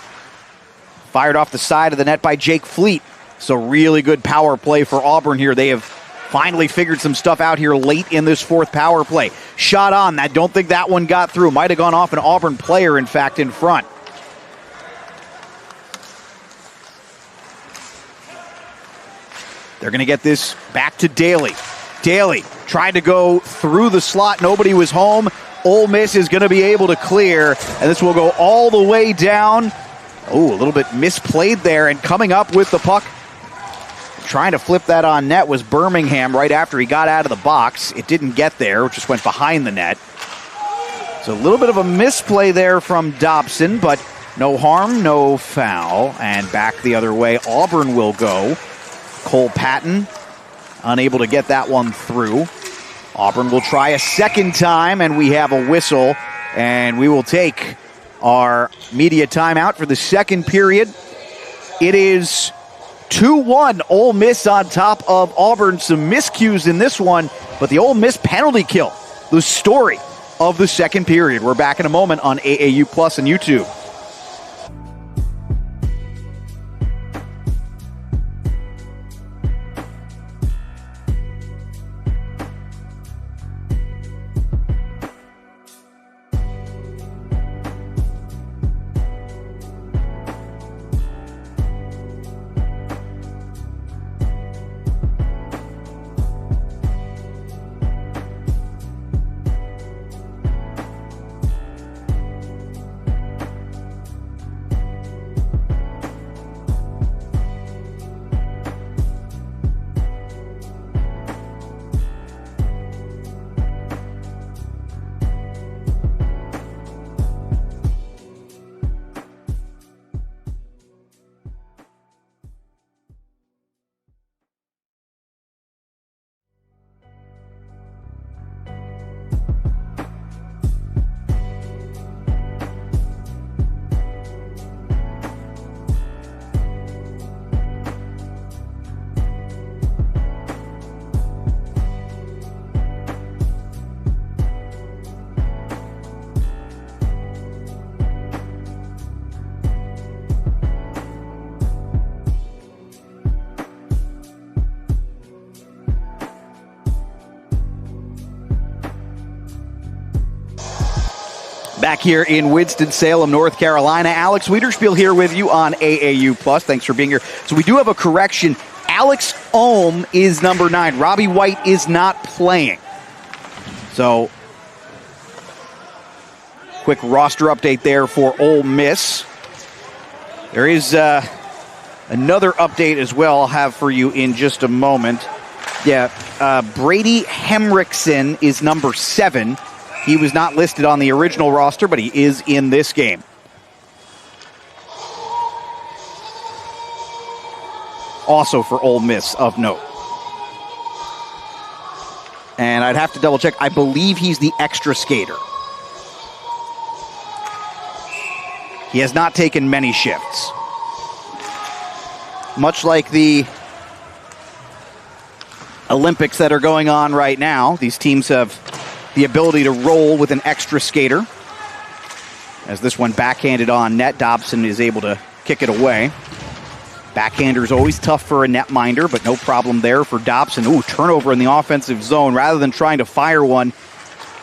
Fired off the side of the net by Jake Fleet. So really good power play for Auburn here. They have finally figured some stuff out here late in this fourth power play. Shot on. I don't think that one got through. Might have gone off an Auburn player, in fact, in front. They're going to get this back to Daly. Daly tried to go through the slot. Nobody was home. Ole Miss is going to be able to clear, and this will go all the way down. Oh, a little bit misplayed there, and coming up with the puck, trying to flip that on net was Birmingham right after he got out of the box. It didn't get there, it just went behind the net. So a little bit of a misplay there from Dobson, but no harm, no foul. And back the other way, Auburn will go. Cole Patton, unable to get that one through. Auburn will try a second time, and we have a whistle, and we will take our media timeout for the second period. It is 2-1, Ole Miss on top of Auburn. Some miscues in this one, but the Ole Miss penalty kill, the story of the second period. We're back in a moment on AAU Plus and YouTube. Back here in Winston-Salem, North Carolina. Alex Wiederspiel here with you on AAU+. Thanks for being here. So we do have a correction. Alex Ohm is number 9. Robbie White is not playing. So, quick roster update there for Ole Miss. There is another update as well I'll have for you in just a moment. Yeah, Brady Hemrickson is number 7. He was not listed on the original roster, but he is in this game. Also for Ole Miss of note. And I'd have to double check. I believe he's the extra skater. He has not taken many shifts. Much like the Olympics that are going on right now, these teams have the ability to roll with an extra skater. As this one backhanded on net, Dobson is able to kick it away. Backhander is always tough for a netminder, but no problem there for Dobson. Ooh, turnover in the offensive zone. Rather than trying to fire one,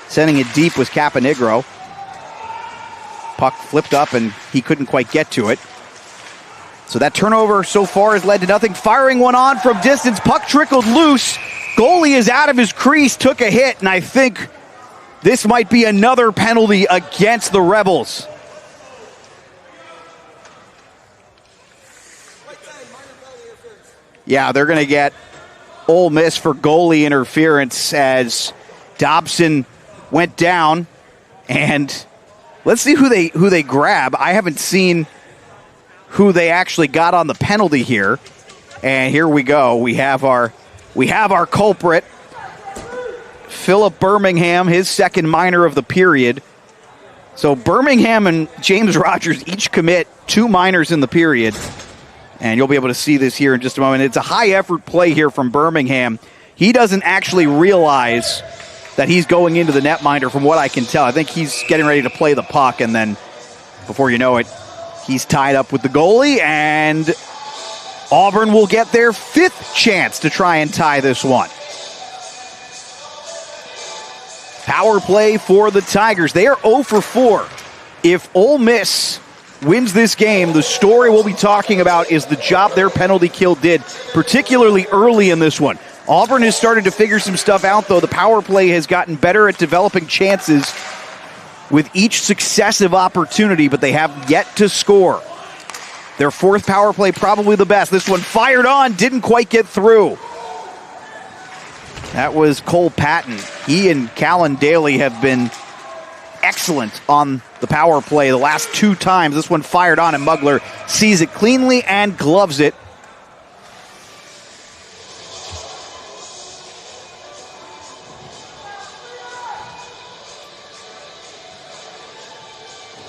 sending it deep was Caponegro. Puck flipped up and he couldn't quite get to it. So that turnover so far has led to nothing. Firing one on from distance. Puck trickled loose. Goalie is out of his crease, took a hit, and I think this might be another penalty against the Rebels. Yeah, they're going to get Ole Miss for goalie interference as Dobson went down. And let's see who they grab. I haven't seen who they actually got on the penalty here. And here we go. We have our culprit, Philip Birmingham, his second minor of the period. So Birmingham and James Rogers each commit 2 minors in the period. And you'll be able to see this here in just a moment. It's a high-effort play here from Birmingham. He doesn't actually realize that he's going into the netminder from what I can tell. I think he's getting ready to play the puck, and then before you know it, he's tied up with the goalie, and Auburn will get their 5th chance to try and tie this one. Power play for the Tigers. They are 0 for 4. If Ole Miss wins this game, the story we'll be talking about is the job their penalty kill did, particularly early in this one. Auburn has started to figure some stuff out, though. The power play has gotten better at developing chances with each successive opportunity, but they have yet to score. Their 4th power play, probably the best. This one fired on, didn't quite get through. That was Cole Patton. He and Callan Daly have been excellent on the power play the last 2 times. This one fired on, and Mugler sees it cleanly and gloves it.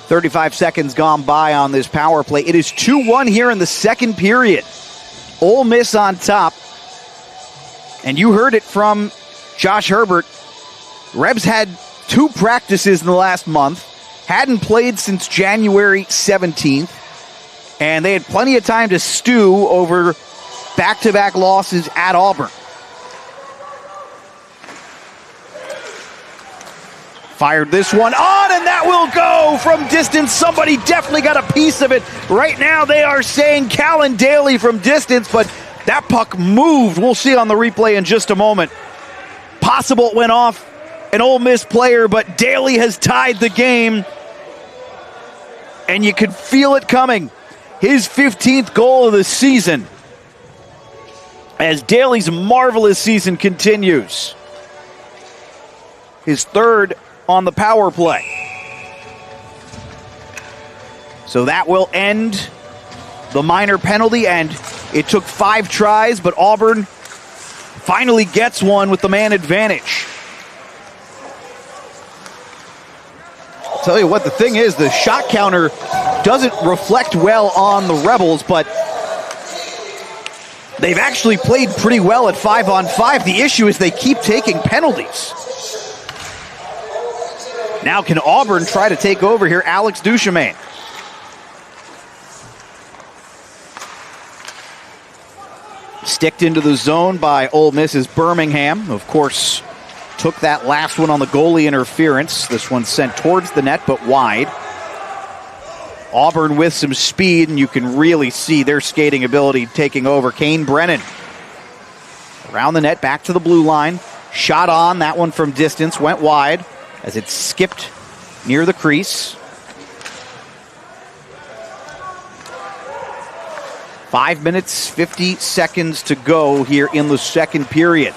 "35 seconds gone by on this power play. It is 2-1 here in the second period. Ole Miss on top. And you heard it from Josh Herbert. Rebs had 2 practices in the last month. Hadn't played since January 17th. And they had plenty of time to stew over back-to-back losses at Auburn. Fired this one on, and that will go from distance. Somebody definitely got a piece of it. Right now they are saying Callan Daly from distance, but that puck moved. We'll see on the replay in just a moment. Possible it went off an Ole Miss player, but Daly has tied the game. And you could feel it coming. His 15th goal of the season as Daly's marvelous season continues. His 3rd on the power play. So that will end the minor penalty, and it took 5 tries, but Auburn finally gets one with the man advantage. I'll tell you what, the thing is, the shot counter doesn't reflect well on the Rebels, but they've actually played pretty well at 5-on-5. The issue is they keep taking penalties. Now can Auburn try to take over here? Alex Duchemin. Sticked into the zone by Ole Miss's Birmingham. Of course, took that last one on the goalie interference. This one sent towards the net, but wide. Auburn with some speed, and you can really see their skating ability taking over. Kane Brennan around the net, back to the blue line. Shot on, that one from distance, went wide as it skipped near the crease. 5 minutes, 50 seconds to go here in the second period.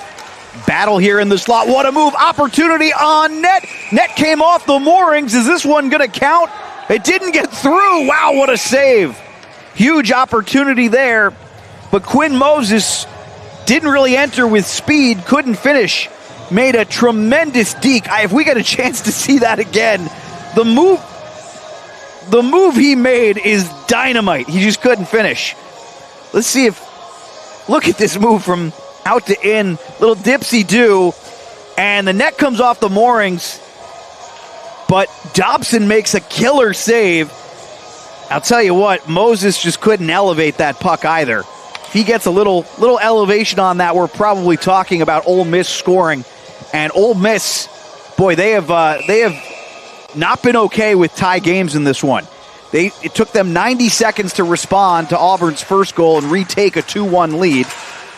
Battle here in the slot. What a move. Opportunity on net. Net came off the moorings. Is this one going to count? It didn't get through. Wow, what a save. Huge opportunity there. But Quinn Moses didn't really enter with speed, couldn't finish. Made a tremendous deke. If we get a chance to see that again, the move he made is dynamite. He just couldn't finish. Let's see if, look at this move from out to in, little dipsy-do, and the net comes off the moorings, but Dobson makes a killer save. I'll tell you what, Moses just couldn't elevate that puck either. If he gets a little elevation on that, we're probably talking about Ole Miss scoring. And Ole Miss, boy, they have not been okay with tie games in this one. It took them 90 seconds to respond to Auburn's first goal and retake a 2-1 lead.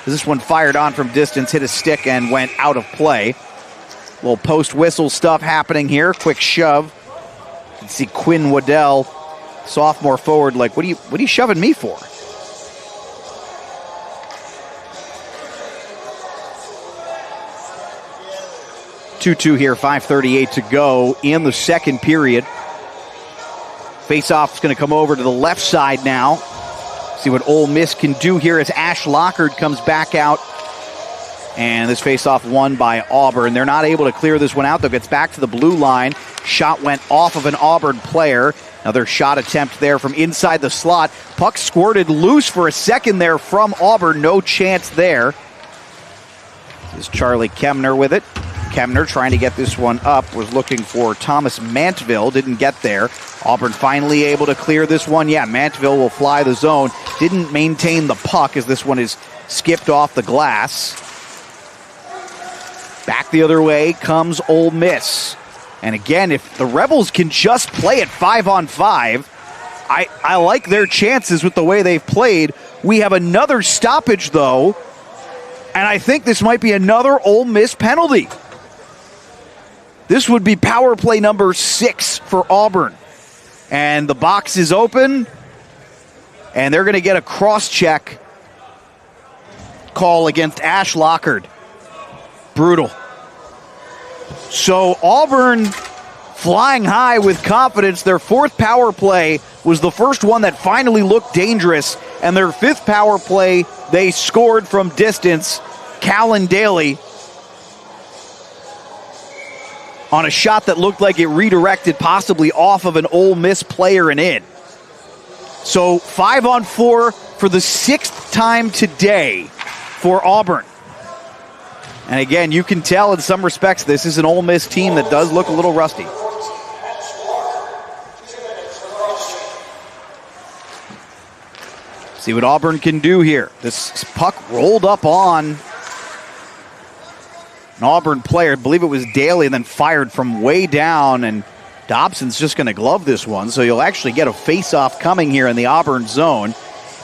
This one fired on from distance, hit a stick, and went out of play. Little post-whistle stuff happening here. Quick shove. You can see Quinn Waddell, sophomore forward, like, what are you shoving me for? Two here, 5:38 to go in the second period. Face-off is going to come over to the left side now. See what Ole Miss can do here as Ash Lockard comes back out. And this face-off won by Auburn. They're not able to clear this one out, though. Gets back to the blue line. Shot went off of an Auburn player. Another shot attempt there from inside the slot. Puck squirted loose for a second there from Auburn. No chance there. This is Charlie Kemner with it. Kemner trying to get this one up, was looking for Thomas Mantville, didn't get there. Auburn finally able to clear this one. Yeah, Mantville will fly the zone. Didn't maintain the puck as this one is skipped off the glass. Back the other way comes Ole Miss. And again, if the Rebels can just play it 5-on-5, I like their chances with the way they've played. We have another stoppage, though, and I think this might be another Ole Miss penalty. This would be power play number 6 for Auburn. And the box is open, and they're going to get a cross-check call against Ash Lockard. Brutal. So Auburn flying high with confidence. Their 4th power play was the first one that finally looked dangerous, and their 5th power play, they scored from distance. Callan Daly on a shot that looked like it redirected possibly off of an Ole Miss player and in. So 5-on-4 for the 6th time today for Auburn. And again, you can tell in some respects this is an Ole Miss team that does look a little rusty. See what Auburn can do here. This puck rolled up on an Auburn player, I believe it was Daly, and then fired from way down, and Dobson's just going to glove this one, so you'll actually get a face-off coming here in the Auburn zone.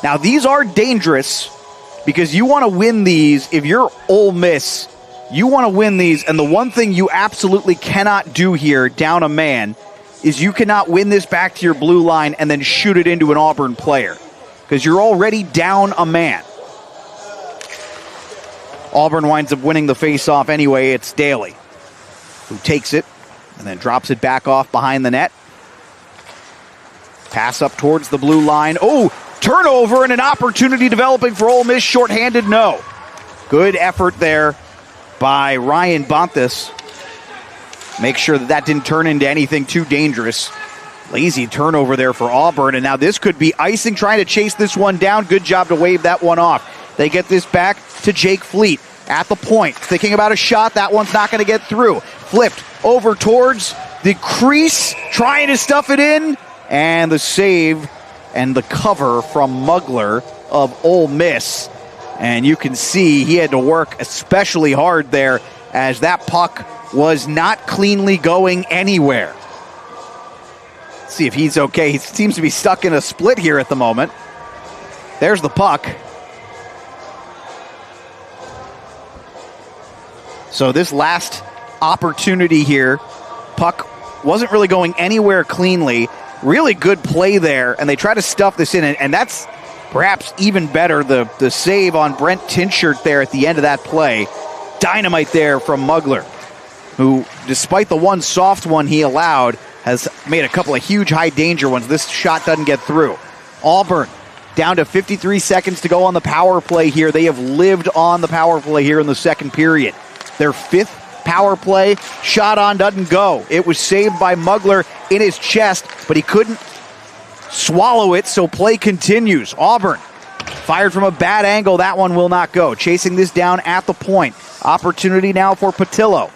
Now, these are dangerous because you want to win these. If you're Ole Miss, you want to win these, and the one thing you absolutely cannot do here, down a man, is you cannot win this back to your blue line and then shoot it into an Auburn player because you're already down a man. Auburn winds up winning the face-off anyway. It's Daly who takes it and then drops it back off behind the net. Pass up towards the blue line. Oh, turnover and an opportunity developing for Ole Miss. Shorthanded, no. Good effort there by Ryan Bonthus. Make sure that didn't turn into anything too dangerous. Lazy turnover there for Auburn, and now this could be icing, trying to chase this one down. Good job to wave that one off. They get this back to Jake Fleet at the point. Thinking about a shot. That one's not going to get through. Flipped over towards the crease. Trying to stuff it in. And the save and the cover from Mugler of Ole Miss. And you can see he had to work especially hard there as that puck was not cleanly going anywhere. Let's see if he's okay. He seems to be stuck in a split here at the moment. There's the puck. So this last opportunity here, puck wasn't really going anywhere cleanly. Really good play there, and they try to stuff this in, and that's perhaps even better, the save on Brent Tinshirt there at the end of that play. Dynamite there from Mugler, who, despite the one soft one he allowed, has made a couple of huge high-danger ones. This shot doesn't get through. Auburn down to 53 seconds to go on the power play here. They have lived on the power play here in the second period. Their fifth power play, shot on, doesn't go. It was saved by Mugler in his chest, but he couldn't swallow it, so play continues. Auburn fired from a bad angle. That one will not go. Chasing this down at the point. Opportunity now for Patillo.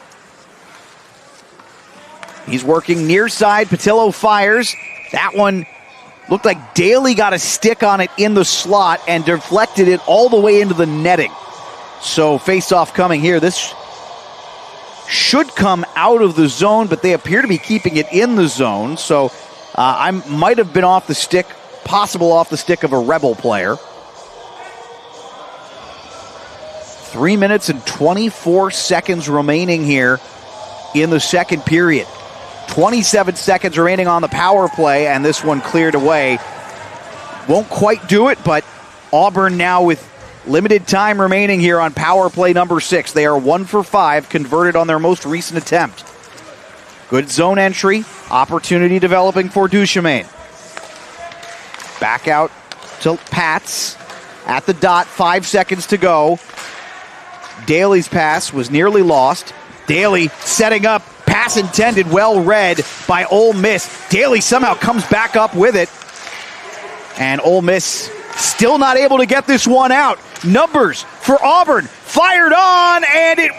He's working near side. Patillo fires. That one looked like Daly got a stick on it in the slot and deflected it all the way into the netting. So face-off coming here. This should come out of the zone, but they appear to be keeping it in the zone. So I might have been off the stick, possible off the stick of a Rebel player. 3 minutes and 24 seconds remaining here in the second period. 27 seconds remaining on the power play, and this one cleared away. Won't quite do it, but Auburn now with limited time remaining here on power play number 6. They are 1 for 5, converted on their most recent attempt. Good zone entry. Opportunity developing for Duchemin. Back out to Pats at the dot. 5 seconds to go. Daly's pass was nearly lost. Daly setting up. Pass intended, well read by Ole Miss. Daly somehow comes back up with it. And Ole Miss still not able to get this one out. Numbers for Auburn. Fired on, and it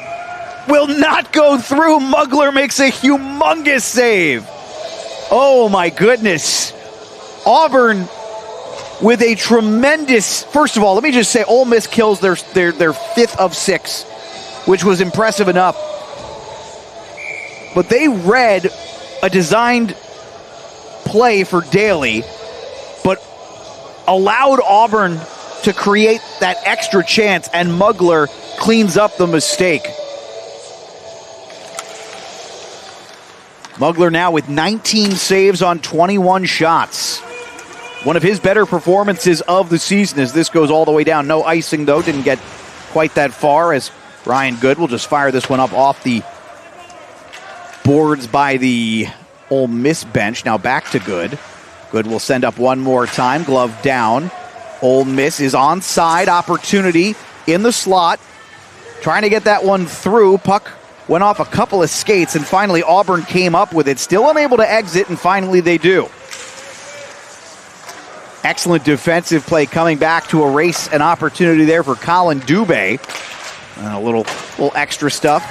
will not go through. Mugler makes a humongous save. Oh, my goodness. Auburn with a tremendous... First of all, let me just say, Ole Miss kills their 5th of 6, which was impressive enough. But they read a designed play for Daly, but allowed Auburn to create that extra chance, and Mugler cleans up the mistake. Mugler now with 19 saves on 21 shots. One of his better performances of the season as this goes all the way down. No icing, though. Didn't get quite that far, as Ryan Good will just fire this one up off the boards by the Ole Miss bench. Now back to Good. Good will send up one more time. Glove down. Ole Miss is onside. Opportunity in the slot. Trying to get that one through. Puck went off a couple of skates, and finally Auburn came up with it. Still unable to exit, and finally they do. Excellent defensive play coming back to erase an opportunity there for Colin Dubé. And a little extra stuff.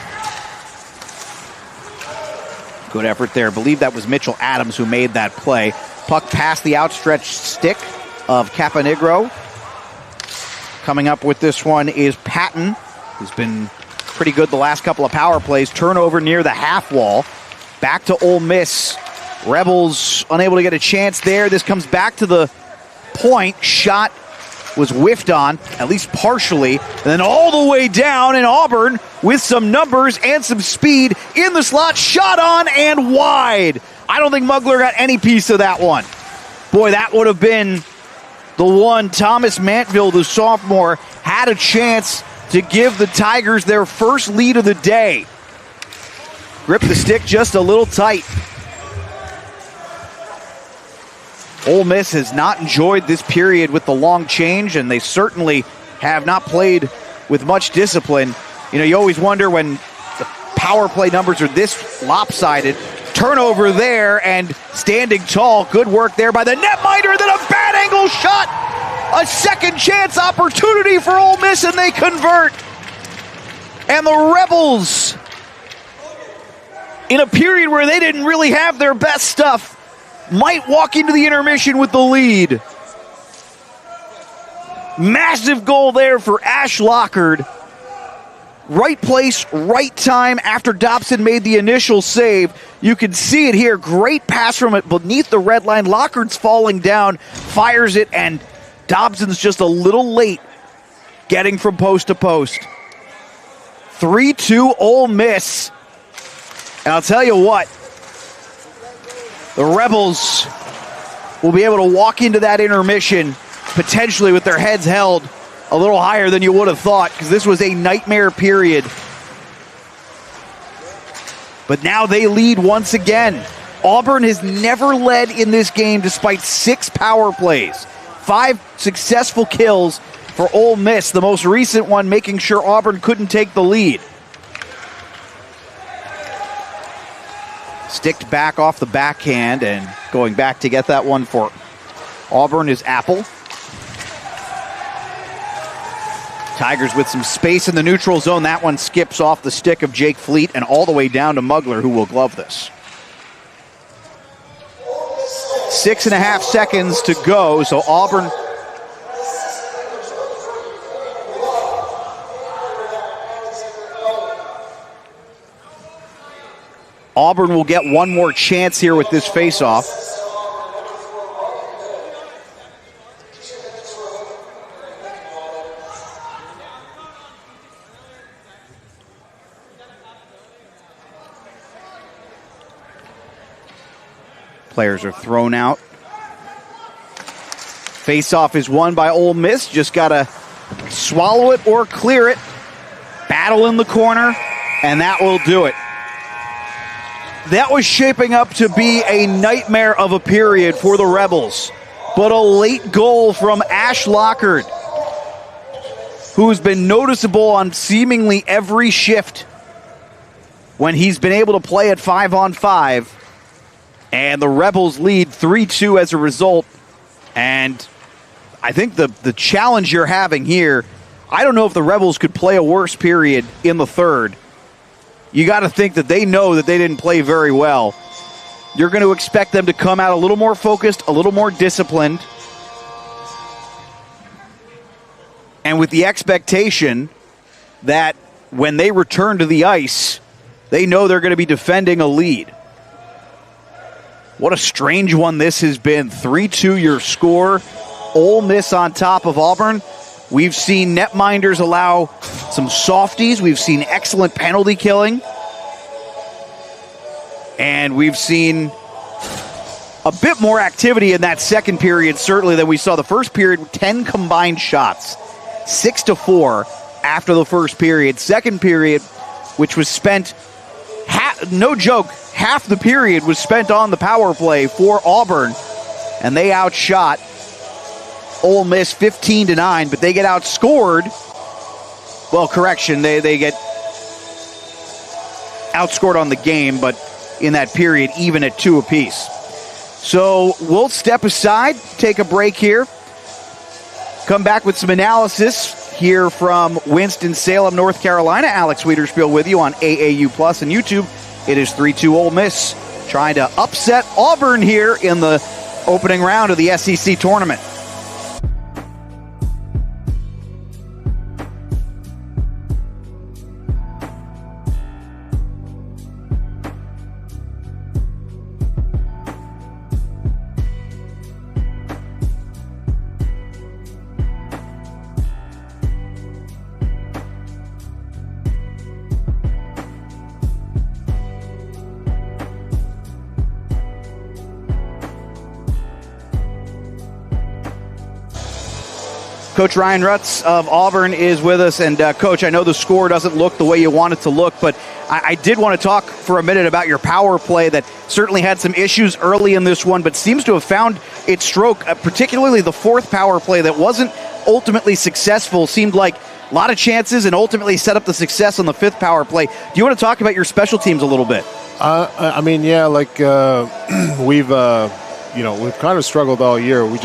Good effort there. I believe that was Mitchell Adams who made that play. Puck past the outstretched stick of Caponegro. Coming up with this one is Patton, who's been pretty good the last couple of power plays. Turnover near the half wall. Back to Ole Miss. Rebels unable to get a chance there. This comes back to the point. Shot was whiffed on, at least partially, and then all the way down, and Auburn with some numbers and some speed in the slot, shot on and wide. I don't think Mugler got any piece of that one. Boy, that would have been the one. Thomas Mantville, the sophomore, had a chance to give the Tigers their first lead of the day. Gripped the stick just a little tight. Ole Miss has not enjoyed this period with the long change, and they certainly have not played with much discipline. You know, you always wonder when the power play numbers are this lopsided. Turnover there, and standing tall. Good work there by the netminder, then a bad angle shot. A second chance opportunity for Ole Miss, and they convert. And the Rebels, in a period where they didn't really have their best stuff, might walk into the intermission with the lead. Massive goal there for Ash Lockard. Right place, right time after Dobson made the initial save. You can see it here. Great pass from it beneath the red line. Lockhart's falling down, fires it, and Dobson's just a little late getting from post to post. 3-2 Ole Miss. And I'll tell you what, the Rebels will be able to walk into that intermission potentially with their heads held a little higher than you would have thought, because this was a nightmare period. But now they lead once again. Auburn has never led in this game despite 6 power plays. 5 successful kills for Ole Miss, the most recent one making sure Auburn couldn't take the lead. Sticked back off the backhand, and going back to get that one for Auburn is Apple. Tigers with some space in the neutral zone. That one skips off the stick of Jake Fleet and all the way down to Mugler, who will glove this. 6.5 seconds to go, so Auburn will get one more chance here with this faceoff. Players are thrown out. Face-off is won by Ole Miss. Just got to swallow it or clear it. Battle in the corner, and that will do it. That was shaping up to be a nightmare of a period for the Rebels. But a late goal from Ash Lockhart, who's been noticeable on seemingly every shift when he's been able to play at 5-on-5. And the Rebels lead 3-2 as a result. And I think the challenge you're having here, I don't know if the Rebels could play a worse period in the third. You got to think that they know that they didn't play very well. You're going to expect them to come out a little more focused, a little more disciplined. And with the expectation that when they return to the ice, they know they're going to be defending a lead. What a strange one this has been. 3-2 your score. Ole Miss on top of Auburn. We've seen netminders allow some softies. We've seen excellent penalty killing. And we've seen a bit more activity in that second period, certainly, than we saw the first period. 10 combined shots. 6-4 after the first period. Second period, which was spent, no joke, half the period was spent on the power play for Auburn, and they outshot Ole Miss 15-9, but they get outscored. Well, correction, they get outscored on the game, but in that period, even at 2 apiece. So we'll step aside, take a break here, come back with some analysis here from Winston-Salem, North Carolina. Alex Wiederspiel with you on AAU Plus and YouTube. It is 3-2 Ole Miss trying to upset Auburn here in the opening round of the SEC tournament. Coach Ryan Rutz of Auburn is with us. And, Coach, I know the score doesn't look the way you want it to look, but I did want to talk for a minute about your power play that certainly had some issues early in this one, but seems to have found its stroke, particularly the fourth power play that wasn't ultimately successful. Seemed like a lot of chances and ultimately set up the success on the fifth power play. Do you want to talk about your special teams a little bit? We've kind of struggled all year. We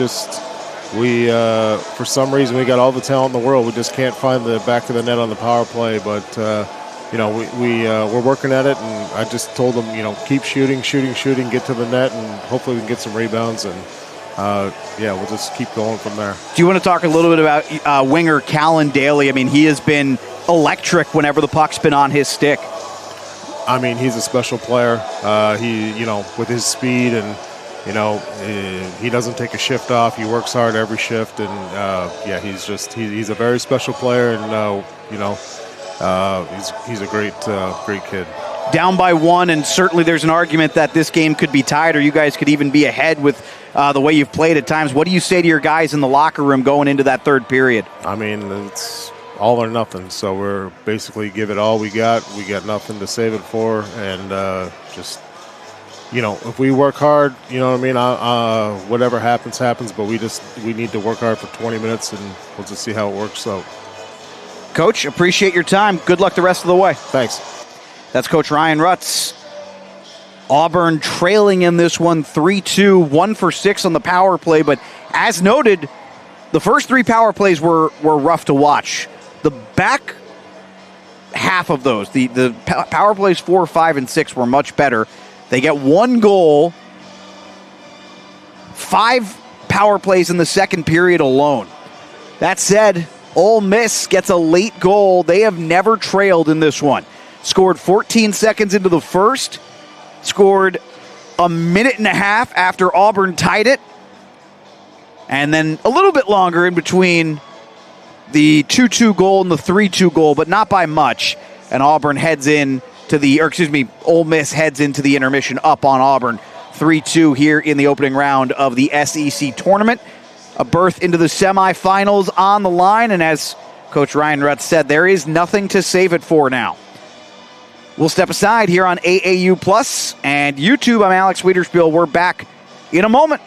for some reason, we got all the talent in the world. We just can't find the back of the net on the power play. But, we're working at it. And I just told them, keep shooting, get to the net, and hopefully we can get some rebounds. And, we'll just keep going from there. Do you want to talk a little bit about winger Callan Daly? I mean, he has been electric whenever the puck's been on his stick. I mean, he's a special player. With his speed and, he doesn't take a shift off. He works hard every shift, and he's a very special player, and he's a great kid. Down by one, and certainly there's an argument that this game could be tied, or you guys could even be ahead with the way you've played at times. What do you say to your guys in the locker room going into that third period? I mean, it's all or nothing. So we're basically give it all we got. We got nothing to save it for, and if we work hard, whatever happens, but we need to work hard for 20 minutes, and we'll just see how it works out. Coach, appreciate your time. Good luck the rest of the way. Thanks. That's Coach Ryan Rutz. Auburn trailing in this one 3-2, 1 for 6 on the power play, but as noted, the first 3 power plays were rough to watch. The back half of those, the power plays 4, 5, and 6 were much better. They get 1 goal, 5 power plays in the second period alone. That said, Ole Miss gets a late goal. They have never trailed in this one. Scored 14 seconds into the first, scored a minute and a half after Auburn tied it, and then a little bit longer in between the 2-2 goal and the 3-2 goal, but not by much. And Auburn Ole Miss heads into the intermission up on Auburn 3-2 here in the opening round of the SEC tournament. A berth into the semifinals on the line, and as Coach Ryan Rutz said, there is nothing to save it for now. We'll step aside here on AAU Plus and YouTube. I'm Alex Wiederspiel. We're back in a moment.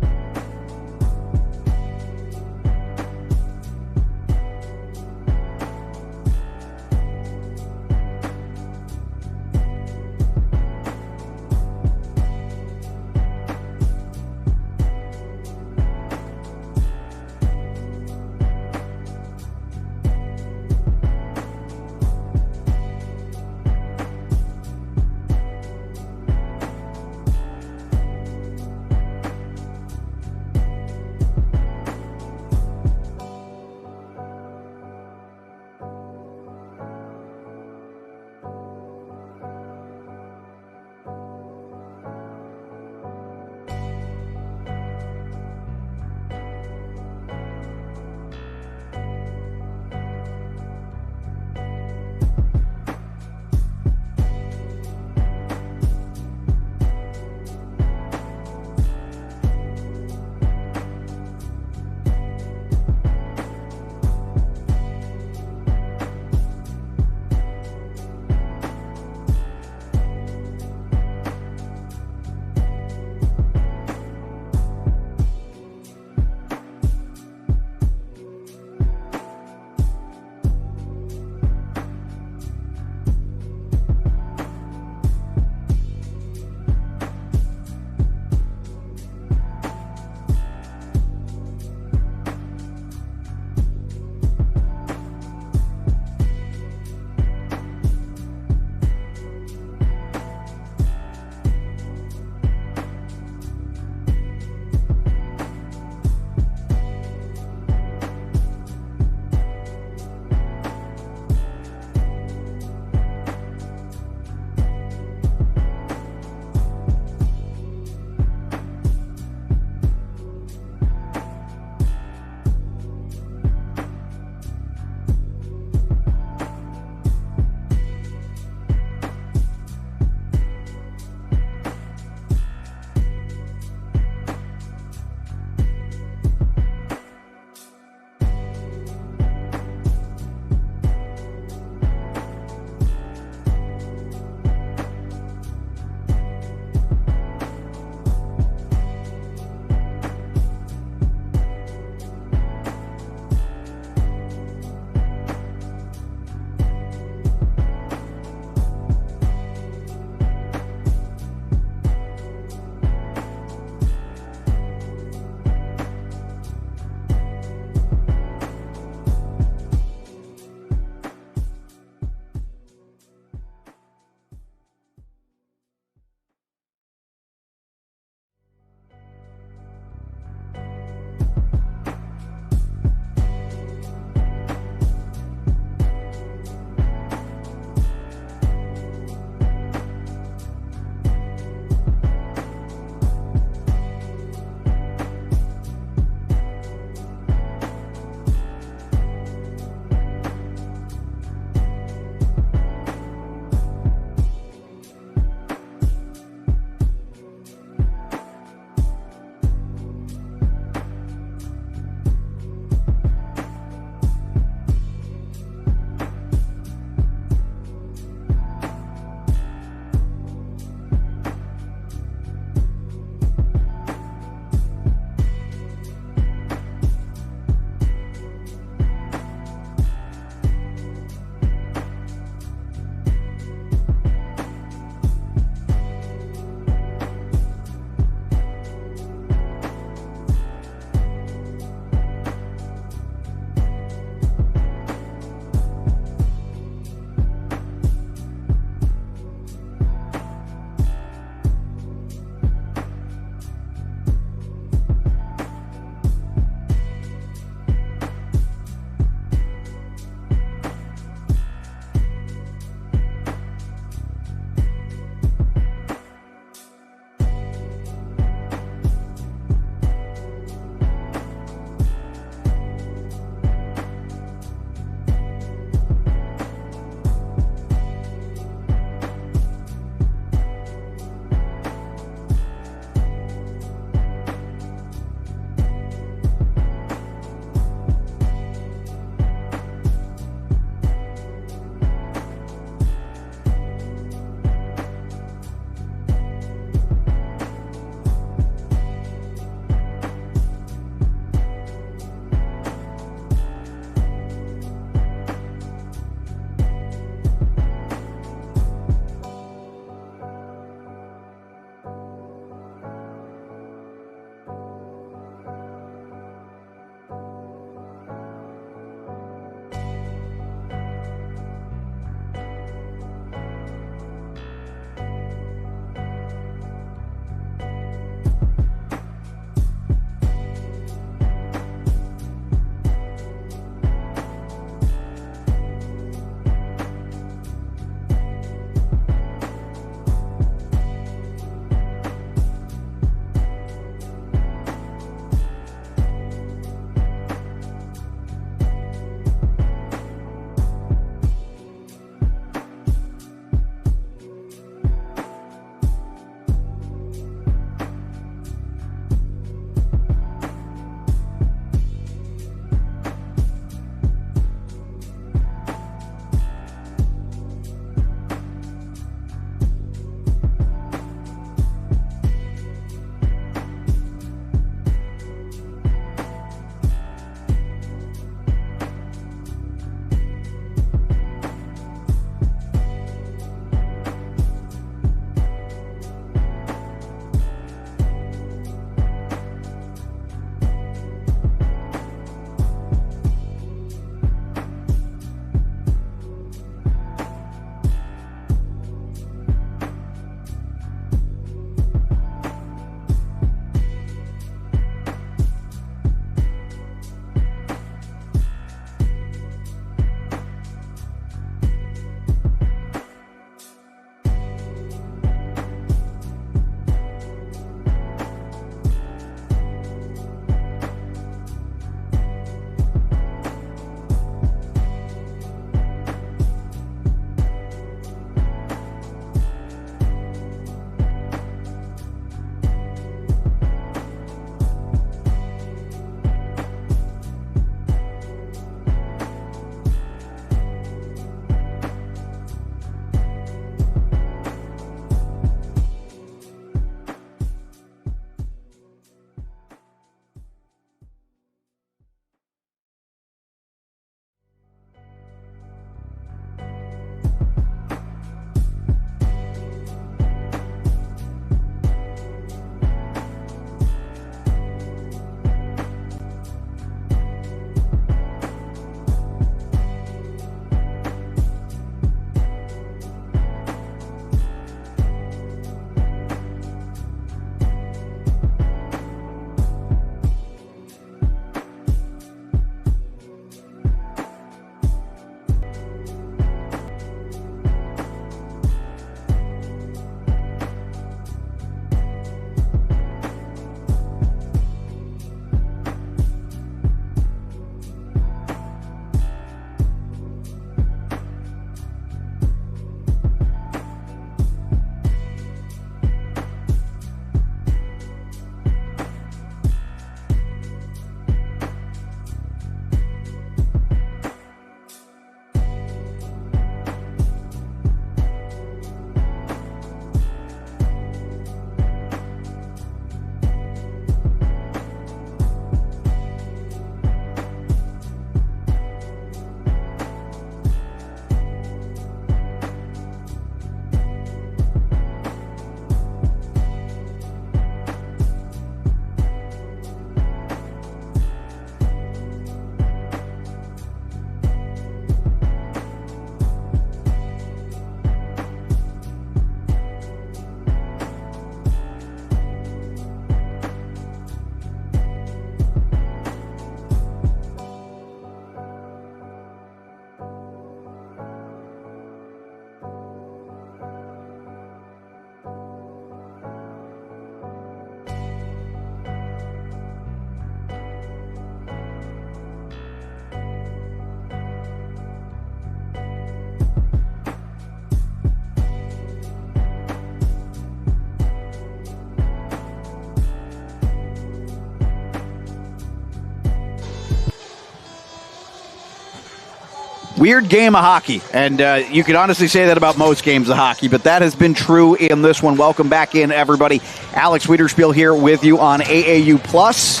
Weird game of hockey, and you can honestly say that about most games of hockey, but that has been true in this one. Welcome back in, everybody. Alex Wiederspiel here with you on AAU Plus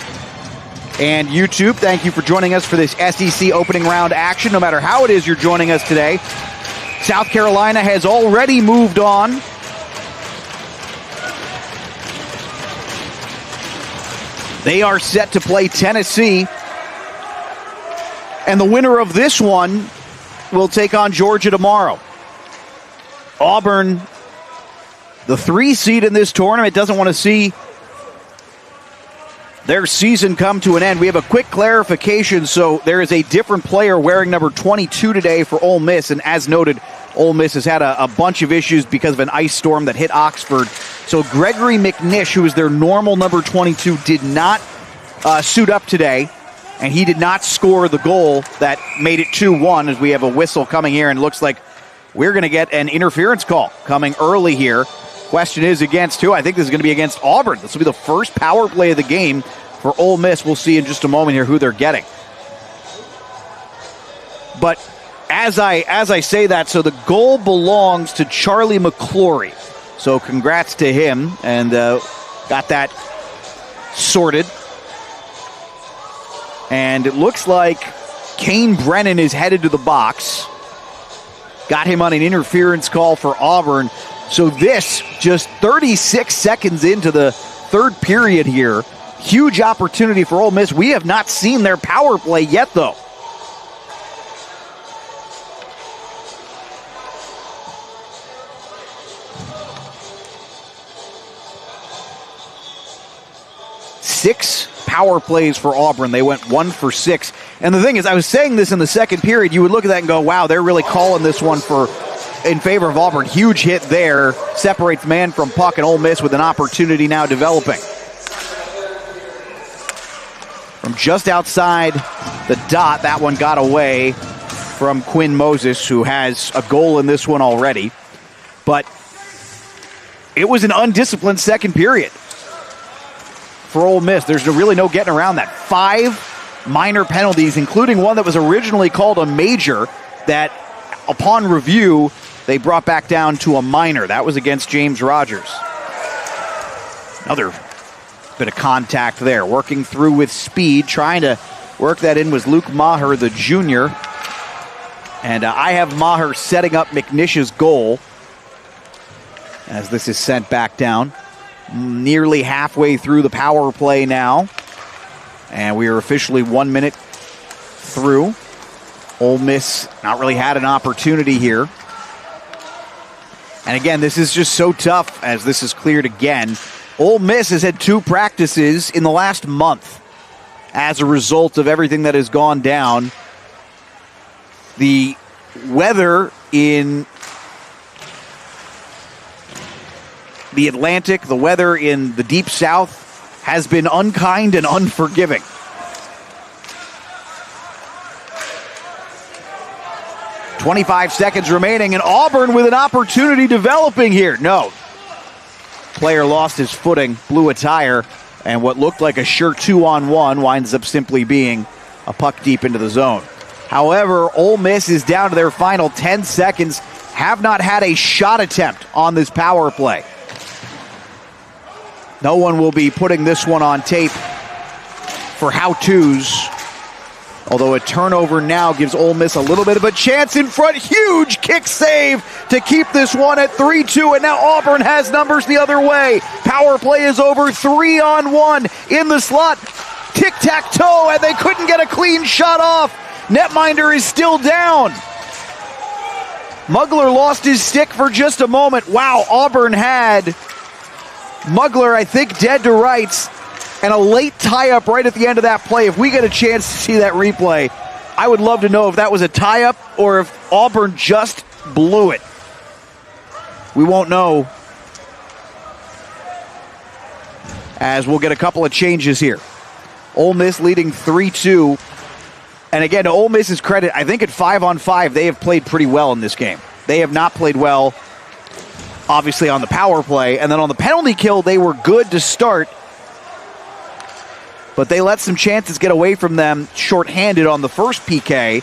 and YouTube. Thank you for joining us for this SEC opening round action, no matter how it is you're joining us today. South Carolina has already moved on. They are set to play Tennessee, and the winner of this one will take on Georgia tomorrow. Auburn, the 3 seed in this tournament, doesn't want to see their season come to an end. We have a quick clarification. So there is a different player wearing number 22 today for Ole Miss, and as noted, Ole Miss has had a bunch of issues because of an ice storm that hit Oxford. So Gregory McNish, who is their normal number 22, did not suit up today. And he did not score the goal that made it 2-1, as we have a whistle coming here, and it looks like we're going to get an interference call coming early here. Question is against who? I think this is going to be against Auburn. This will be the first power play of the game for Ole Miss. We'll see in just a moment here who they're getting. But as I say that, so the goal belongs to Charlie McClory. So congrats to him, and got that sorted. And it looks like Kane Brennan is headed to the box. Got him on an interference call for Auburn. So this, just 36 seconds into the third period here. Huge opportunity for Ole Miss. We have not seen their power play yet, though. Six power plays for Auburn. They went 1 for 6. And the thing is, I was saying this in the second period, you would look at that and go, wow, they're really calling this one in favor of Auburn. Huge hit there. Separates man from puck, and Ole Miss with an opportunity now developing. From just outside the dot, that one got away from Quinn Moses, who has a goal in this one already. But it was an undisciplined second period for Ole Miss. There's really no getting around that. 5 minor penalties, including one that was originally called a major, that upon review they brought back down to a minor. That was against James Rogers. Another bit of contact there. Working through with speed, trying to work that in was Luke Maher, the junior. And I have Maher setting up McNish's goal as this is sent back down. Nearly halfway through the power play now. And we are officially 1 minute through. Ole Miss not really had an opportunity here. And again, this is just so tough as this is cleared again. Ole Miss has had 2 practices in the last month as a result of everything that has gone down. The weather in the Atlantic, the weather in the Deep South has been unkind and unforgiving. .25 seconds remaining, and Auburn with an opportunity developing here. No. Player lost his footing, blew a tire, and what looked like a sure 2-on-1 winds up simply being a puck deep into the zone. However, Ole Miss is down to their final 10 seconds, have not had a shot attempt on this power play. No one will be putting this one on tape for how-tos. Although a turnover now gives Ole Miss a little bit of a chance in front. Huge kick save to keep this one at 3-2. And now Auburn has numbers the other way. Power play is over. 3-on-1 in the slot. Tic-tac-toe, and they couldn't get a clean shot off. Netminder is still down. Mugler lost his stick for just a moment. Wow, Auburn had Mugler, I think, dead to rights, and a late tie-up right at the end of that play. If we get a chance to see that replay, I would love to know if that was a tie-up or if Auburn just blew it. We won't know, as we'll get a couple of changes here. Ole Miss leading 3-2. And again, to Ole Miss's credit, I think at 5-on-5, they have played pretty well in this game. They have not played well, obviously, on the power play. And then on the penalty kill, they were good to start. But they let some chances get away from them shorthanded on the first PK.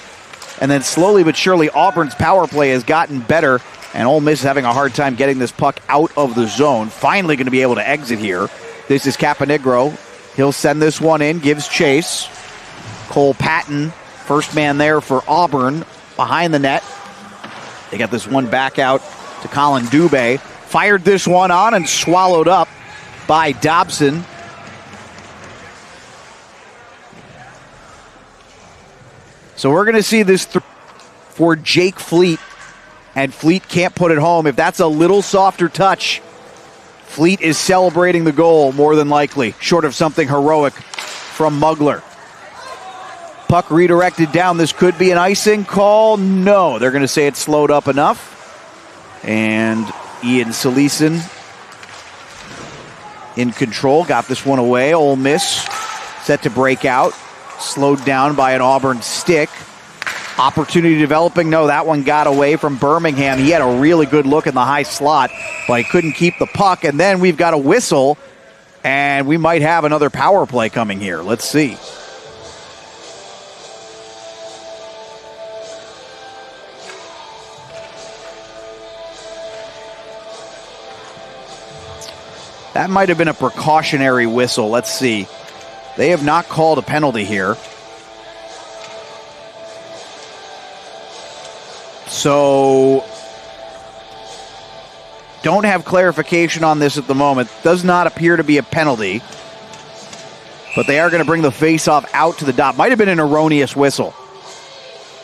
And then slowly but surely, Auburn's power play has gotten better, and Ole Miss is having a hard time getting this puck out of the zone. Finally going to be able to exit here. This is Caponigro. He'll send this one in, gives chase. Cole Patton, first man there for Auburn, behind the net. They got this one back out to Colin Dubé. Fired this one on and swallowed up by Dobson. So we're going to see this for Jake Fleet, and Fleet can't put it home. If that's a little softer touch, Fleet is celebrating the goal more than likely, short of something heroic from Mugler. Puck redirected down. This could be an icing call. No, they're going to say it's slowed up enough. And Ian Salison in control, got this one away. Ole Miss set to break out. Slowed down by an Auburn stick. Opportunity developing. No, that one got away from Birmingham. He had a really good look in the high slot, but he couldn't keep the puck. And then we've got a whistle, and we might have another power play coming here. Let's see. That might have been a precautionary whistle. Let's see. They have not called a penalty here. So, don't have clarification on this at the moment. Does not appear to be a penalty. But they are going to bring the faceoff out to the dot. Might have been an erroneous whistle.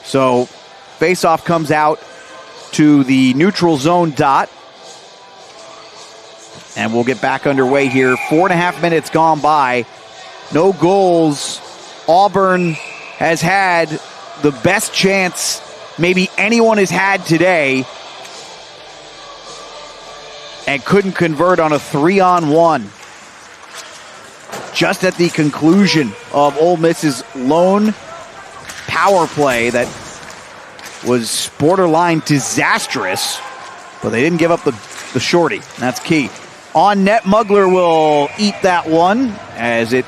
So, faceoff comes out to the neutral zone dot. And we'll get back underway here. 4.5 minutes gone by. No goals. Auburn has had the best chance maybe anyone has had today and couldn't convert on a 3-on-1. Just at the conclusion of Ole Miss's lone power play that was borderline disastrous, but they didn't give up the shorty. And that's key. On net, Mugler will eat that one as it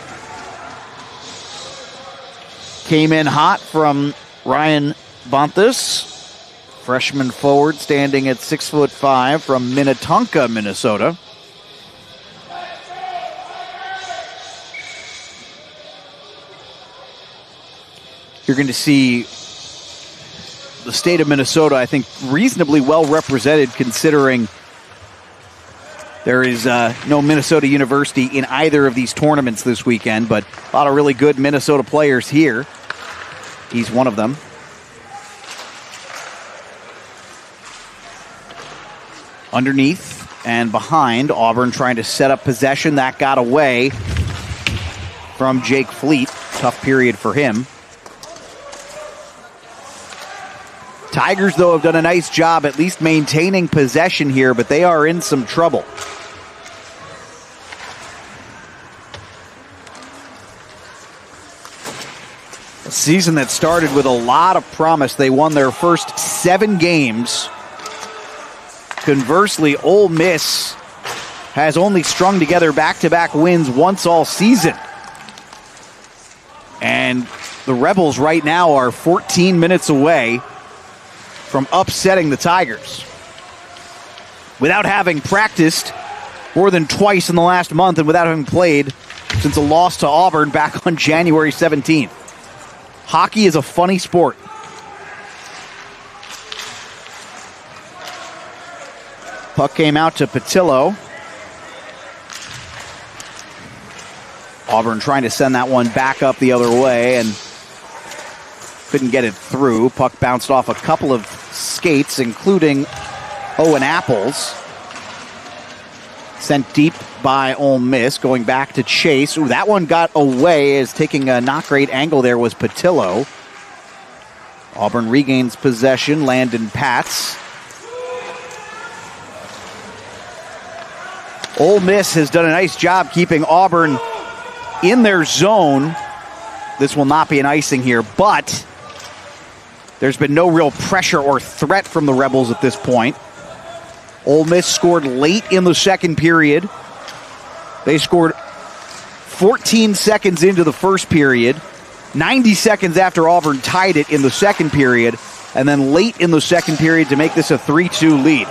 came in hot from Ryan Bontas, freshman forward standing at 6'5" from Minnetonka, Minnesota. You're going to see the state of Minnesota, I think, reasonably well represented considering there is no Minnesota University in either of these tournaments this weekend, but a lot of really good Minnesota players here. He's one of them. Underneath and behind, Auburn trying to set up possession. That got away from Jake Fleet. Tough period for him. Tigers, though, have done a nice job at least maintaining possession here, but they are in some trouble. A season that started with a lot of promise. They won their first 7 games. Conversely, Ole Miss has only strung together back-to-back wins once all season. And the Rebels right now are 14 minutes away from upsetting the Tigers. Without having practiced more than twice in the last month and without having played since a loss to Auburn back on January 17th. Hockey is a funny sport. Puck came out to Patillo. Auburn trying to send that one back up the other way and couldn't get it through. Puck bounced off a couple of skates, including Owen Apples. Sent deep by Ole Miss, going back to Chase. Ooh, that one got away as taking a not great angle there was Patillo. Auburn regains possession. Landon Pats. Ole Miss has done a nice job keeping Auburn in their zone. This will not be an icing here, but there's been no real pressure or threat from the Rebels at this point. Ole Miss scored late in the second period. They scored 14 seconds into the first period. 90 seconds after Auburn tied it in the second period, and then late in the second period to make this a 3-2 lead.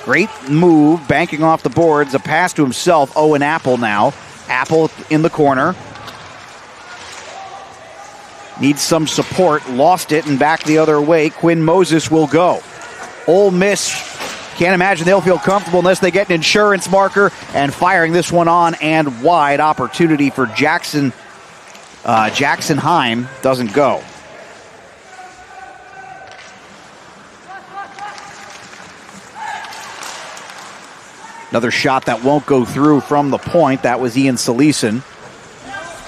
Great move, banking off the boards, a pass to himself. Owen Apple now. Apple in the corner. Needs some support, lost it, and back the other way. Quinn Moses will go. Ole Miss, can't imagine they'll feel comfortable unless they get an insurance marker, and firing this one on and wide. Opportunity for Jackson Heim doesn't go. Another shot that won't go through from the point. That was Ian Salison.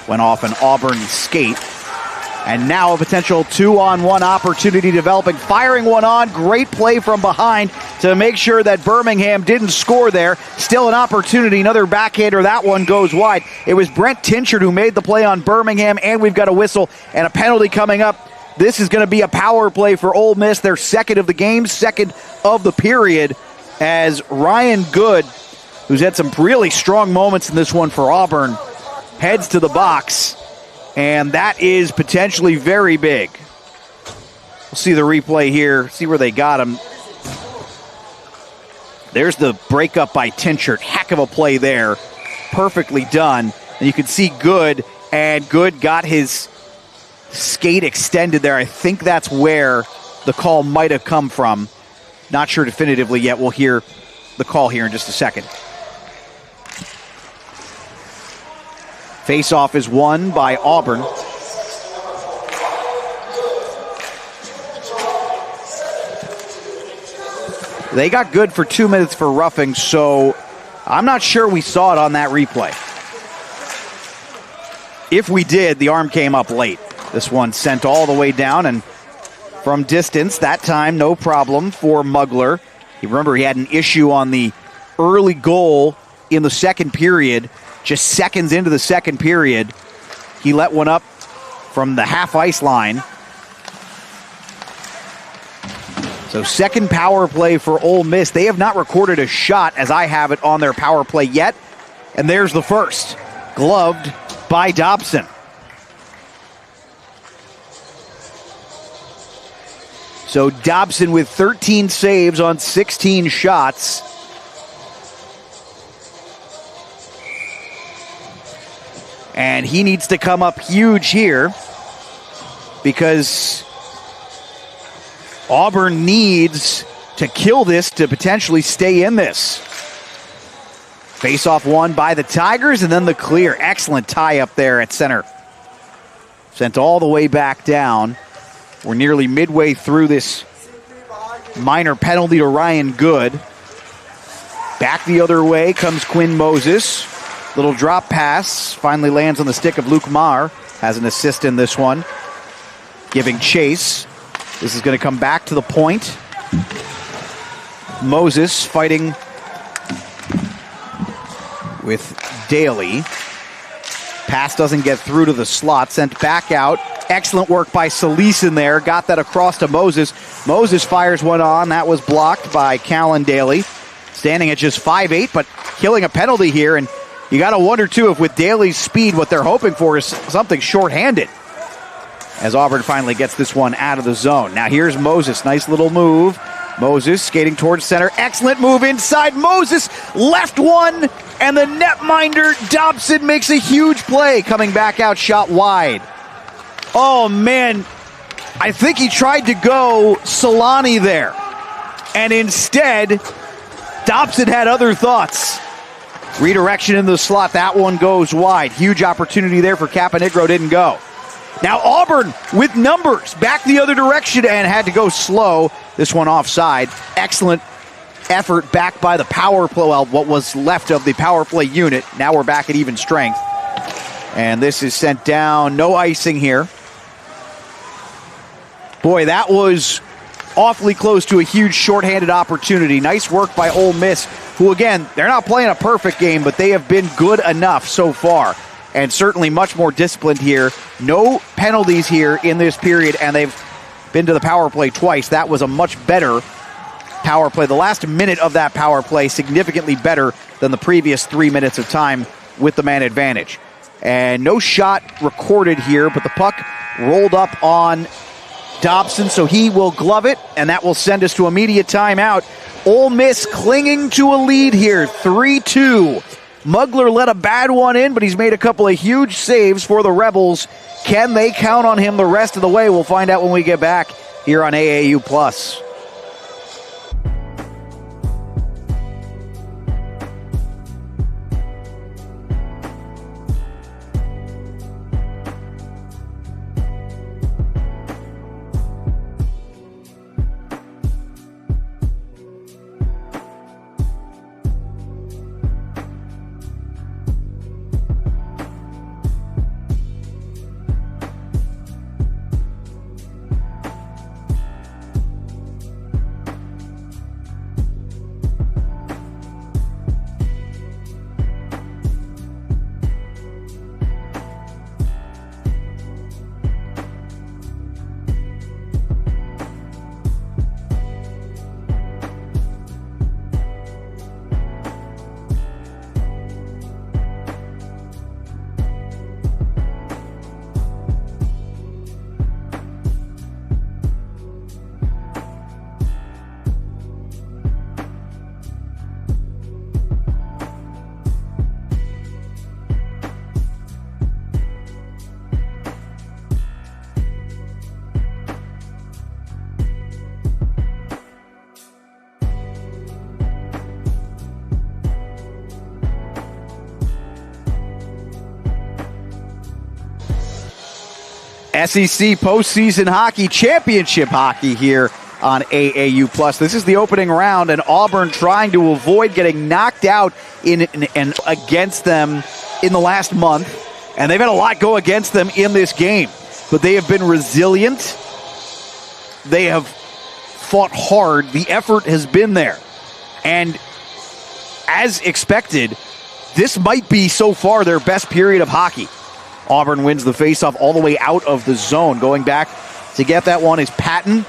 Went off an Auburn skate. And now a potential 2-on-1 opportunity developing. Firing one on. Great play from behind to make sure that Birmingham didn't score there. Still an opportunity. Another backhander. That one goes wide. It was Brent Tinchard who made the play on Birmingham, and we've got a whistle and a penalty coming up. This is going to be a power play for Ole Miss. Their second of the game, second of the period, as Ryan Good, who's had some really strong moments in this one for Auburn, heads to the box. And that is potentially very big. We'll see the replay here, see where they got him. There's the breakup by Tinchard. Heck of a play there. Perfectly done. And you can see Good, and Good got his skate extended there. I think that's where the call might have come from. Not sure definitively yet. We'll hear the call here in just a second. Face-off is won by Auburn. They got Good for 2 minutes for roughing, so I'm not sure we saw it on that replay. If we did, the arm came up late. This one sent all the way down, and from distance, that time no problem for Mugler. You remember he had an issue on the early goal in the second period. Just seconds into the second period, he let one up from the half-ice line. So second power play for Ole Miss. They have not recorded a shot, as I have it, on their power play yet. And there's the first, gloved by Dobson. So Dobson with 13 saves on 16 shots. And he needs to come up huge here because Auburn needs to kill this to potentially stay in this. Face-off won by the Tigers, and then the clear. Excellent tie up there at center. Sent all the way back down. We're nearly midway through this minor penalty to Ryan Good. Back the other way comes Quinn Moses. Little drop pass, finally lands on the stick of Luke Maher. Has an assist in this one. Giving chase. This is going to come back to the point. Moses fighting with Daly. Pass doesn't get through to the slot, sent back out. Excellent work by Salison there. Got that across to Moses. Moses fires one on. That was blocked by Callan Daly. Standing at just 5'8", but killing a penalty here. And you got to wonder, too, if with Daly's speed, what they're hoping for is something shorthanded. As Auburn finally gets this one out of the zone. Now here's Moses. Nice little move. Moses skating towards center. Excellent move inside. Moses left one. And the netminder, Dobson, makes a huge play. Coming back out, shot wide. Oh, man. I think he tried to go Solani there. And instead, Dobson had other thoughts. Redirection in the slot. That one goes wide. Huge opportunity there for Caponegro. Didn't go. Now Auburn with numbers. Back the other direction and had to go slow. This one offside. Excellent effort back by the power play. Well, what was left of the power play unit. Now we're back at even strength. And this is sent down. No icing here. Boy, that was awfully close to a huge shorthanded opportunity. Nice work by Ole Miss, who, again, they're not playing a perfect game, but they have been good enough so far. And certainly much more disciplined here. No penalties here in this period, and they've been to the power play twice. That was a much better power play. The last minute of that power play, significantly better than the previous 3 minutes of time with the man advantage. And no shot recorded here, but the puck rolled up on Dobson, so he will glove it, and that will send us to immediate timeout. Ole Miss clinging to a lead here, 3-2. Mugler let a bad one in, but he's made a couple of huge saves for the Rebels. Can they count on him the rest of the way? We'll find out when we get back here on AAU Plus. SEC postseason hockey, championship hockey here on AAU Plus. This is the opening round, and Auburn trying to avoid getting knocked out in against them in the last month. And they've had a lot go against them in this game. But they have been resilient. They have fought hard. The effort has been there. And as expected, this might be so far their best period of hockey. Auburn wins the faceoff all the way out of the zone. Going back to get that one is Patton.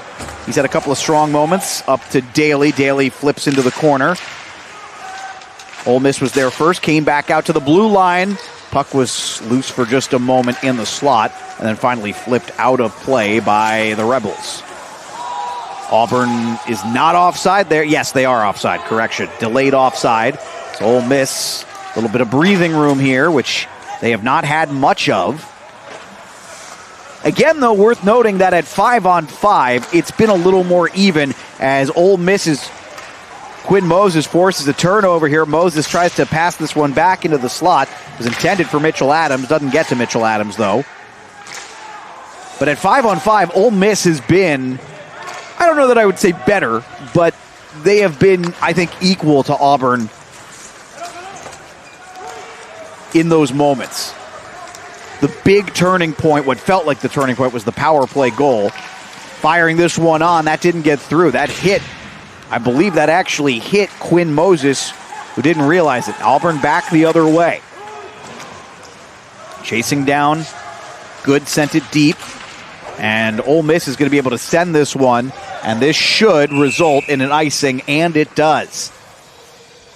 He's had a couple of strong moments. Up to Daly. Daly flips into the corner. Ole Miss was there first. Came back out to the blue line. Puck was loose for just a moment in the slot. And then finally flipped out of play by the Rebels. Auburn is not offside there. Yes, they are offside. Correction. Delayed offside. So Ole Miss, a little bit of breathing room here, which they have not had much of. Again, though, worth noting that at 5-on-5, it's been a little more even as Ole Miss's Quinn Moses forces a turnover here. Moses tries to pass this one back into the slot. It was intended for Mitchell Adams. Doesn't get to Mitchell Adams, though. But at 5-on-5, Ole Miss has been, I don't know that I would say better, but they have been, I think, equal to Auburn in those moments. The big turning point, what felt like the turning point, was the power play goal. Firing this one on, that didn't get through. That hit, I believe that actually hit Quinn Moses, who didn't realize it. Auburn back the other way. Chasing down, Good sent it deep. And Ole Miss is going to be able to send this one, and this should result in an icing, and it does.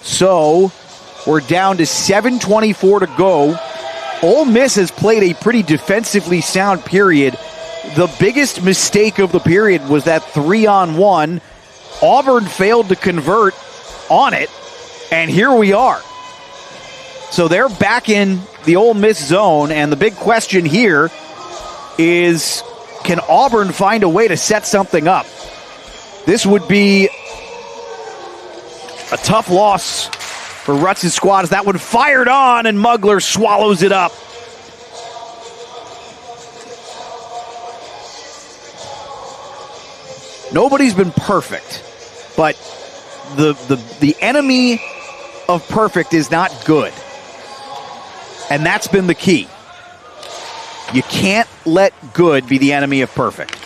So we're down to 7:24 to go. Ole Miss has played a pretty defensively sound period. The biggest mistake of the period was that 3-on-1. Auburn failed to convert on it, and here we are. So they're back in the Ole Miss zone, and the big question here is, can Auburn find a way to set something up? This would be a tough loss for Rutz's squad as that one fired on and Mugler swallows it up. Nobody's been perfect, but the enemy of perfect is not good. And that's been the key. You can't let good be the enemy of perfect.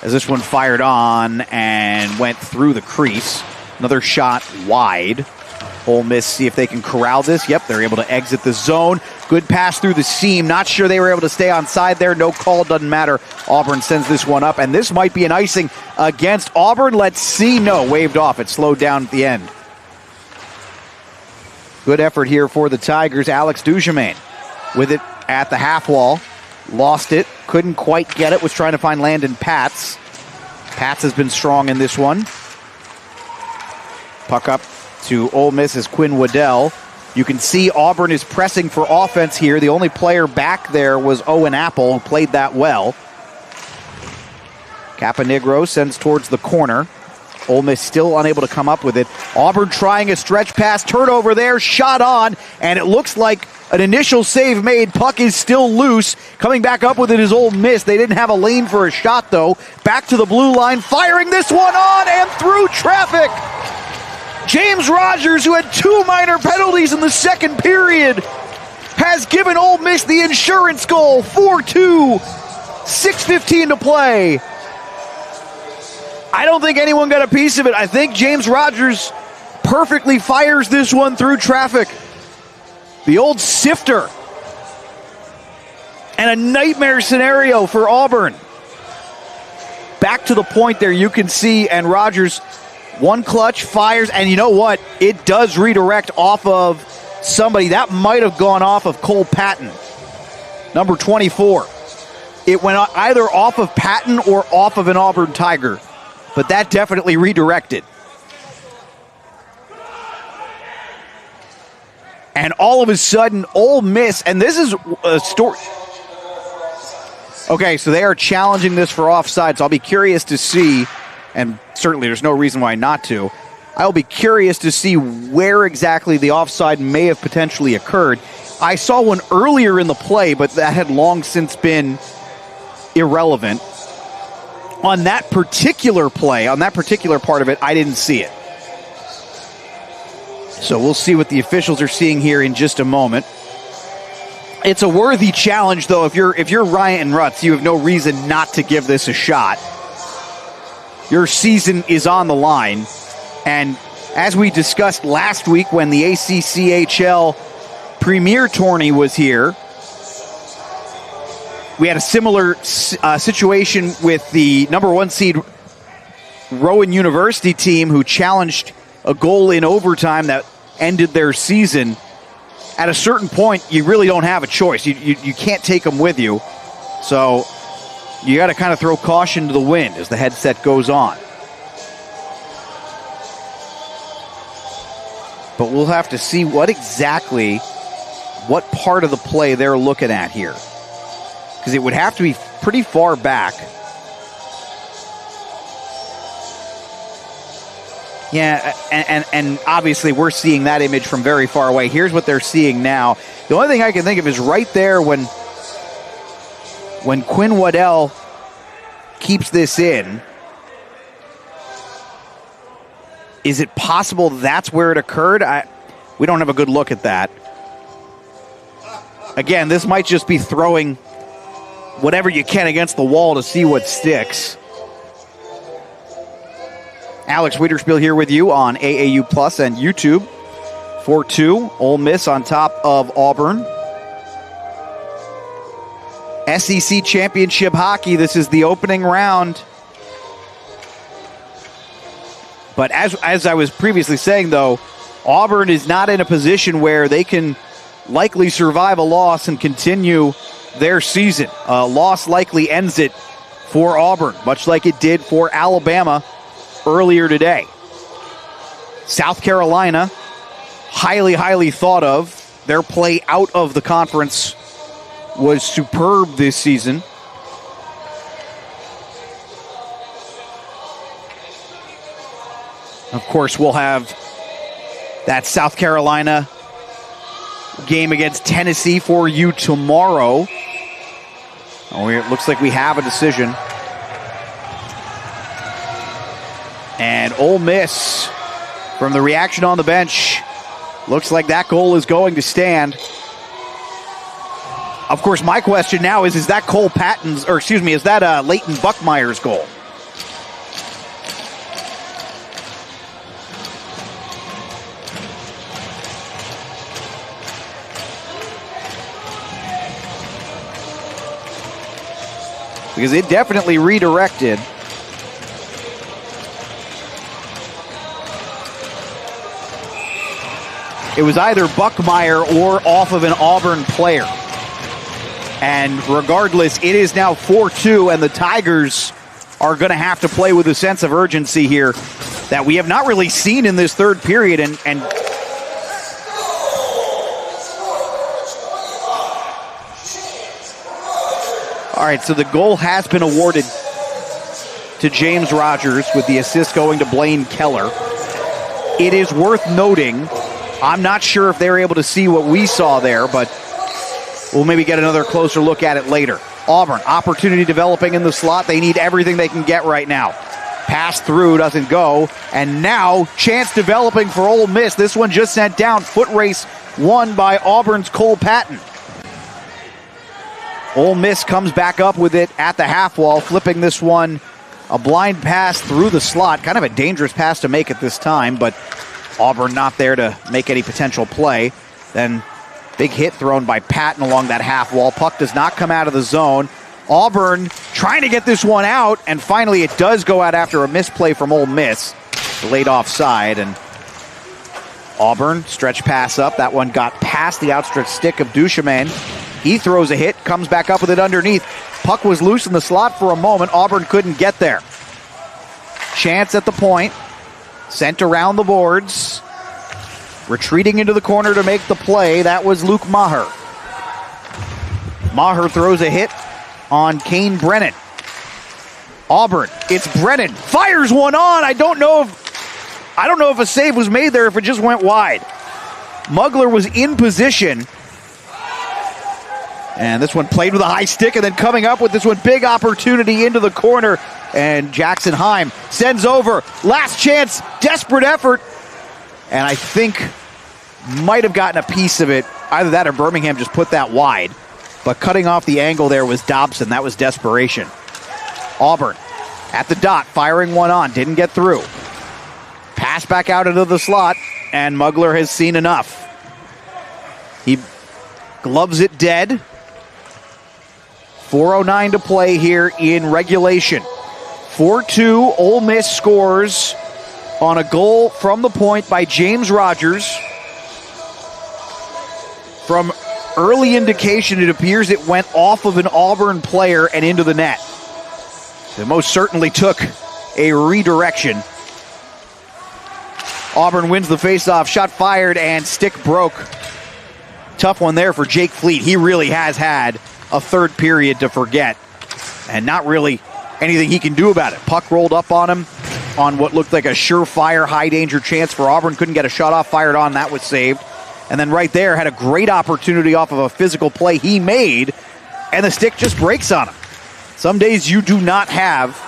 As this one fired on and went through the crease. Another shot wide. Ole Miss see if they can corral this. Yep, they're able to exit the zone. Good pass through the seam. Not sure they were able to stay on side there. No call, doesn't matter. Auburn sends this one up, and this might be an icing against Auburn. Let's see. No, waved off. It slowed down at the end. Good effort here for the Tigers. Alex Duchemin with it at the half wall. Lost it. Couldn't quite get it. Was trying to find Landon Pats. Pats has been strong in this one. Puck up to Ole Miss's Quinn Waddell. You can see Auburn is pressing for offense here. The only player back there was Owen Apple, who played that well. Caponegro sends towards the corner. Ole Miss still unable to come up with it. Auburn trying a stretch pass. Turnover there. Shot on. And it looks like an initial save made. Puck is still loose. Coming back up with it is Ole Miss. They didn't have a lane for a shot, though. Back to the blue line. Firing this one on and through traffic. James Rogers, who had 2 minor penalties in the second period, has given Ole Miss the insurance goal. 4-2. 6:15 to play. I don't think anyone got a piece of it. I think James Rogers perfectly fires this one through traffic. The old sifter. And a nightmare scenario for Auburn. Back to the point there, you can see, and Rogers, one clutch, fires, and you know what? It does redirect off of somebody. That might have gone off of Cole Patton, number 24. It went either off of Patton or off of an Auburn Tiger, but that definitely redirected. And all of a sudden, Ole Miss, and this is a story. Okay, so they are challenging this for offside, so I'll be curious to see, and certainly there's no reason why not to. I'll be curious to see where exactly the offside may have potentially occurred. I saw one earlier in the play, but that had long since been irrelevant. On that particular play, on that particular part of it, I didn't see it. So we'll see what the officials are seeing here in just a moment. It's a worthy challenge, though. If you're Ryan Rutz, you have no reason not to give this a shot. Your season is on the line. And as we discussed last week when the ACCHL Premier Tourney was here, we had a similar situation with the number 1 seed Rowan University team who challenged a goal in overtime that ended their season. At a certain point, you really don't have a choice. You can't take them with you. So you got to kind of throw caution to the wind as the headset goes on. But we'll have to see what part of the play they're looking at here. Because it would have to be pretty far back. Yeah, and obviously we're seeing that image from very far away. Here's what they're seeing now. The only thing I can think of is right there when Quinn Waddell keeps this in. Is it possible that's where it occurred? We don't have a good look at that. Again, this might just be throwing whatever you can against the wall to see what sticks. Alex Wiederspiel here with you on AAU Plus and YouTube. 4-2, Ole Miss on top of Auburn. SEC Championship Hockey, this is the opening round. But as I was previously saying, though, Auburn is not in a position where they can likely survive a loss and continue their season. A loss likely ends it for Auburn, much like it did for Alabama earlier today. South Carolina, highly, highly thought of. Their play out of the conference was superb this season. Of course, we'll have that South Carolina game against Tennessee for you tomorrow. It looks like we have a decision. And Ole Miss, from the reaction on the bench, looks like that goal is going to stand. Of course, my question now is that Cole Patton's, or excuse me, is that Leighton Buckmeyer's goal? Because it definitely redirected. It was either Buckmeyer or off of an Auburn player. And regardless, it is now 4-2, and the Tigers are going to have to play with a sense of urgency here that we have not really seen in this third period. And all right, so the goal has been awarded to James Rogers, with the assist going to Blaine Keller. It is worth noting, I'm not sure if they're able to see what we saw there, but we'll maybe get another closer look at it later. Auburn, opportunity developing in the slot. They need everything they can get right now. Pass through, doesn't go. And now, chance developing for Ole Miss. This one just sent down. Foot race won by Auburn's Cole Patton. Ole Miss comes back up with it at the half wall, flipping this one. A blind pass through the slot. Kind of a dangerous pass to make at this time, but Auburn not there to make any potential play. Then big hit thrown by Patton along that half wall. Puck does not come out of the zone. Auburn trying to get this one out, and finally it does go out after a misplay from Ole Miss. Delayed offside, and Auburn stretch pass up. That one got past the outstretched stick of Duchemin. He throws a hit, comes back up with it underneath. Puck was loose in the slot for a moment. Auburn couldn't get there. Chance at the point. Sent around the boards. Retreating into the corner to make the play, that was Luke Maher. Maher throws a hit on Kane Brennan. Auburn, it's Brennan. Fires one on. I don't know if a save was made there, if it just went wide. Mugler was in position. And this one played with a high stick, and then coming up with this one, big opportunity into the corner. And Jackson Heim sends over. Last chance, desperate effort. And I think might have gotten a piece of it. Either that or Birmingham just put that wide. But cutting off the angle there was Dobson. That was desperation. Auburn at the dot, firing one on. Didn't get through. Pass back out into the slot, and Mugler has seen enough. He gloves it dead. 4:09 to play here in regulation. 4-2, Ole Miss scores on a goal from the point by James Rogers. From early indication, it appears it went off of an Auburn player and into the net. It most certainly took a redirection. Auburn wins the faceoff, shot fired, and stick broke. Tough one there for Jake Fleet. He really has had a third period to forget, and not really anything he can do about it. Puck rolled up on him on what looked like a surefire high-danger chance for Auburn. Couldn't get a shot off, fired on. That was saved. And then right there, had a great opportunity off of a physical play he made, and the stick just breaks on him. Some days you do not have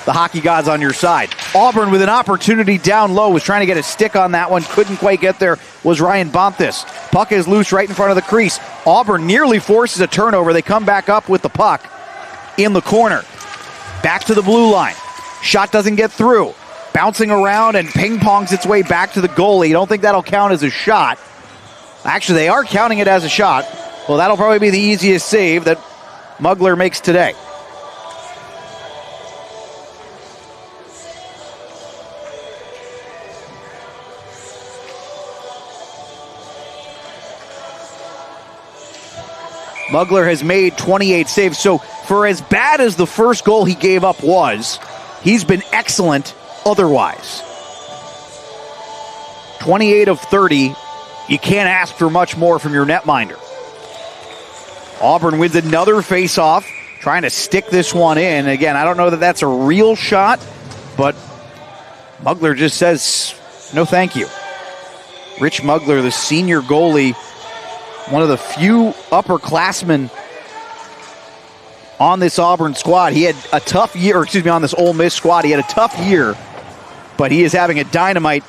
the hockey gods on your side. Auburn with an opportunity down low, was trying to get a stick on that one, couldn't quite get there, was Ryan Bonthis. Puck is loose right in front of the crease. Auburn nearly forces a turnover. They come back up with the puck in the corner. Back to the blue line. Shot doesn't get through. Bouncing around and ping-pongs its way back to the goalie. You don't think that'll count as a shot. Actually, they are counting it as a shot. Well, that'll probably be the easiest save that Mugler makes today. Mugler has made 28 saves, so for as bad as the first goal he gave up was, he's been excellent otherwise. 28 of 30, you can't ask for much more from your netminder. Auburn wins another face-off, trying to stick this one in. Again, I don't know that that's a real shot, but Mugler just says, no thank you. Rich Mugler, the senior goalie, one of the few upperclassmen on this Auburn squad. He had a tough year, on this Ole Miss squad. He had a tough year, but he is having a dynamite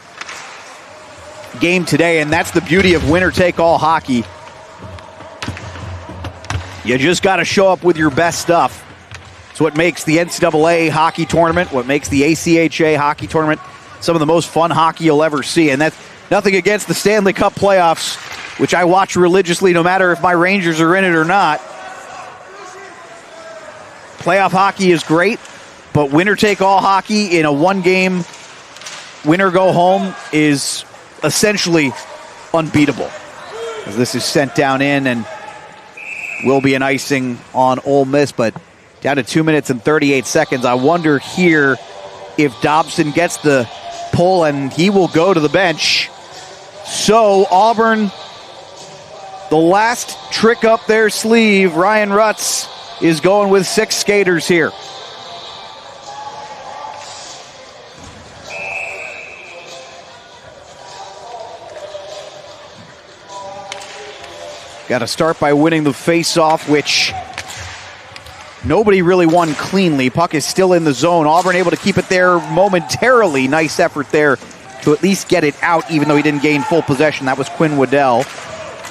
game today, and that's the beauty of winner-take-all hockey. You just got to show up with your best stuff. It's what makes the NCAA hockey tournament, what makes the ACHA hockey tournament some of the most fun hockey you'll ever see, and that's nothing against the Stanley Cup playoffs, which I watch religiously no matter if my Rangers are in it or not. Playoff hockey is great, but winner-take-all hockey in a one-game winner-go-home is essentially unbeatable. As this is sent down in, and will be an icing on Ole Miss, but down to 2 minutes and 38 seconds. I wonder here if Dobson gets the pull, and he will go to the bench. So Auburn, the last trick up their sleeve, Ryan Rutz is going with 6 skaters here. Got to start by winning the face-off, which nobody really won cleanly. Puck is still in the zone. Auburn able to keep it there momentarily. Nice effort there to at least get it out, even though he didn't gain full possession. That was Quinn Waddell.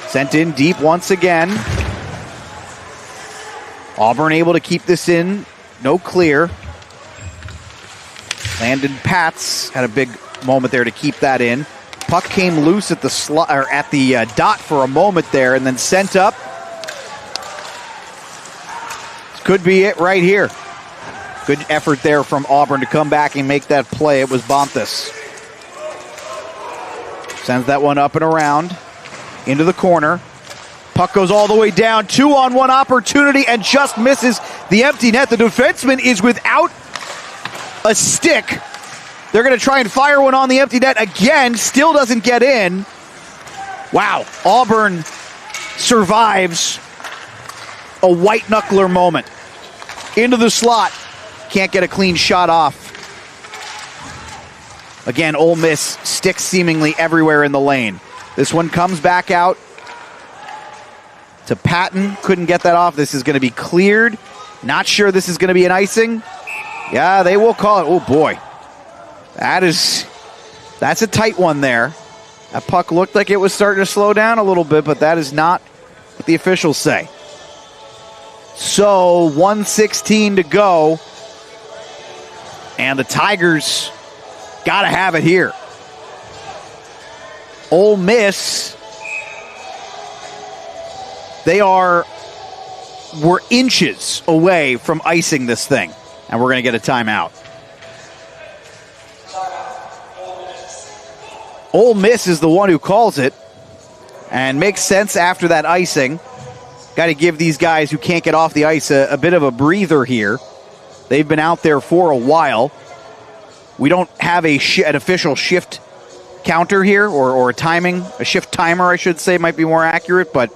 Sent in deep once again. Auburn able to keep this in. No clear. Landon Pats had a big moment there to keep that in. Puck came loose at the dot for a moment there, and then sent up. Could be it right here. Good effort there from Auburn to come back and make that play. It was Bonthus. Sends that one up and around into the corner. Puck goes all the way down. 2-on-1 opportunity and just misses the empty net. The defenseman is without a stick. They're going to try and fire one on the empty net again. Still doesn't get in. Wow. Auburn survives a white knuckler moment. Into the slot. Can't get a clean shot off. Again, Ole Miss sticks seemingly everywhere in the lane. This one comes back out to Patton. Couldn't get that off. This is going to be cleared. Not sure this is going to be an icing. Yeah, they will call it. Oh, boy. That's a tight one there. That puck looked like it was starting to slow down a little bit, but that is not what the officials say. So 1:16 to go, and the Tigers got to have it here. Ole Miss, we're inches away from icing this thing, and we're going to get a timeout. Ole Miss is the one who calls it, and makes sense after that icing. Got to give these guys who can't get off the ice a bit of a breather here. They've been out there for a while. We don't have an official shift counter here, or a shift timer, I should say, might be more accurate, but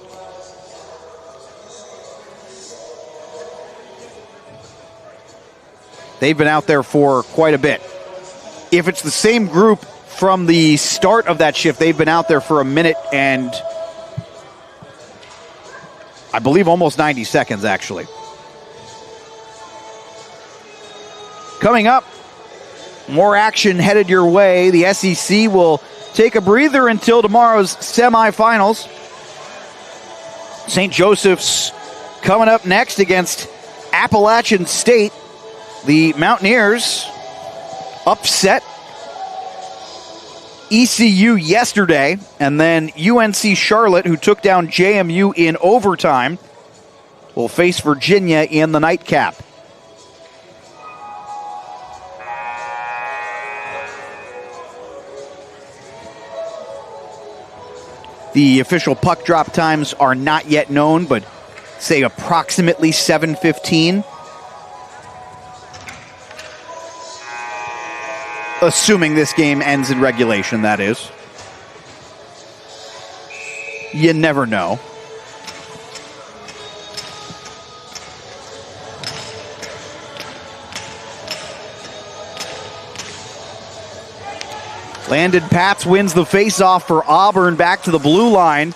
they've been out there for quite a bit. If it's the same group from the start of that shift, they've been out there for a minute and I believe almost 90 seconds, actually. Coming up, more action headed your way. The SEC will take a breather until tomorrow's semifinals. St. Joseph's coming up next against Appalachian State. The Mountaineers upset ECU yesterday, and then UNC Charlotte, who took down JMU in overtime, will face Virginia in the nightcap. The official puck drop times are not yet known, but say approximately 7:15. Assuming this game ends in regulation, that is. You never know. Landon Pats wins the faceoff for Auburn back to the blue line.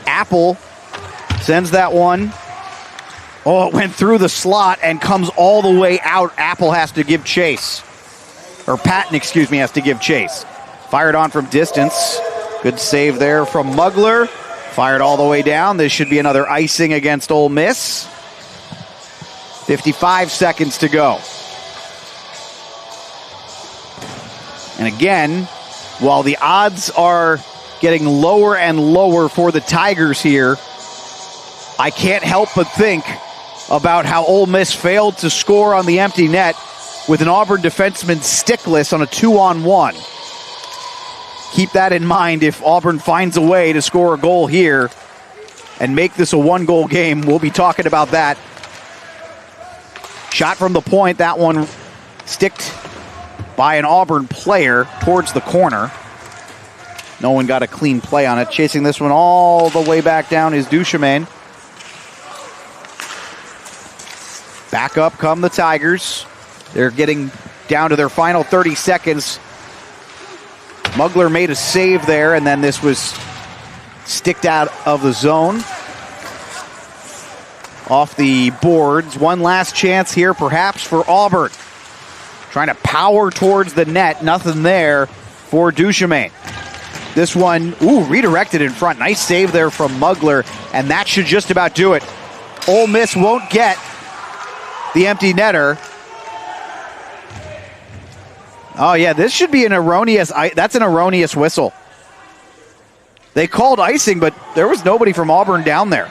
Apple sends that one. Oh, it went through the slot and comes all the way out. Apple has to give chase. Or Patton, has to give chase. Fired on from distance. Good save there from Mugler. Fired all the way down. This should be another icing against Ole Miss. 55 seconds to go. And again, while the odds are getting lower and lower for the Tigers here, I can't help but think about how Ole Miss failed to score on the empty net with an Auburn defenseman stickless on a 2-on-1. Keep that in mind if Auburn finds a way to score a goal here. and make this a one-goal game. We'll be talking about that. Shot from the point, that one sticked by an Auburn player towards the corner. No one got a clean play on it. Chasing this one all the way back down is Duchemin. Back up come the Tigers. They're getting down to their final 30 seconds. Mugler made a save there, and then this was sticked out of the zone. Off the boards. One last chance here, perhaps, for Auburn. Trying to power towards the net. Nothing there for Duchemin. This one, redirected in front. Nice save there from Mugler, and that should just about do it. Ole Miss won't get the empty netter. Oh, yeah, this should be an erroneous, that's an erroneous whistle. They called icing, but there was nobody from Auburn down there.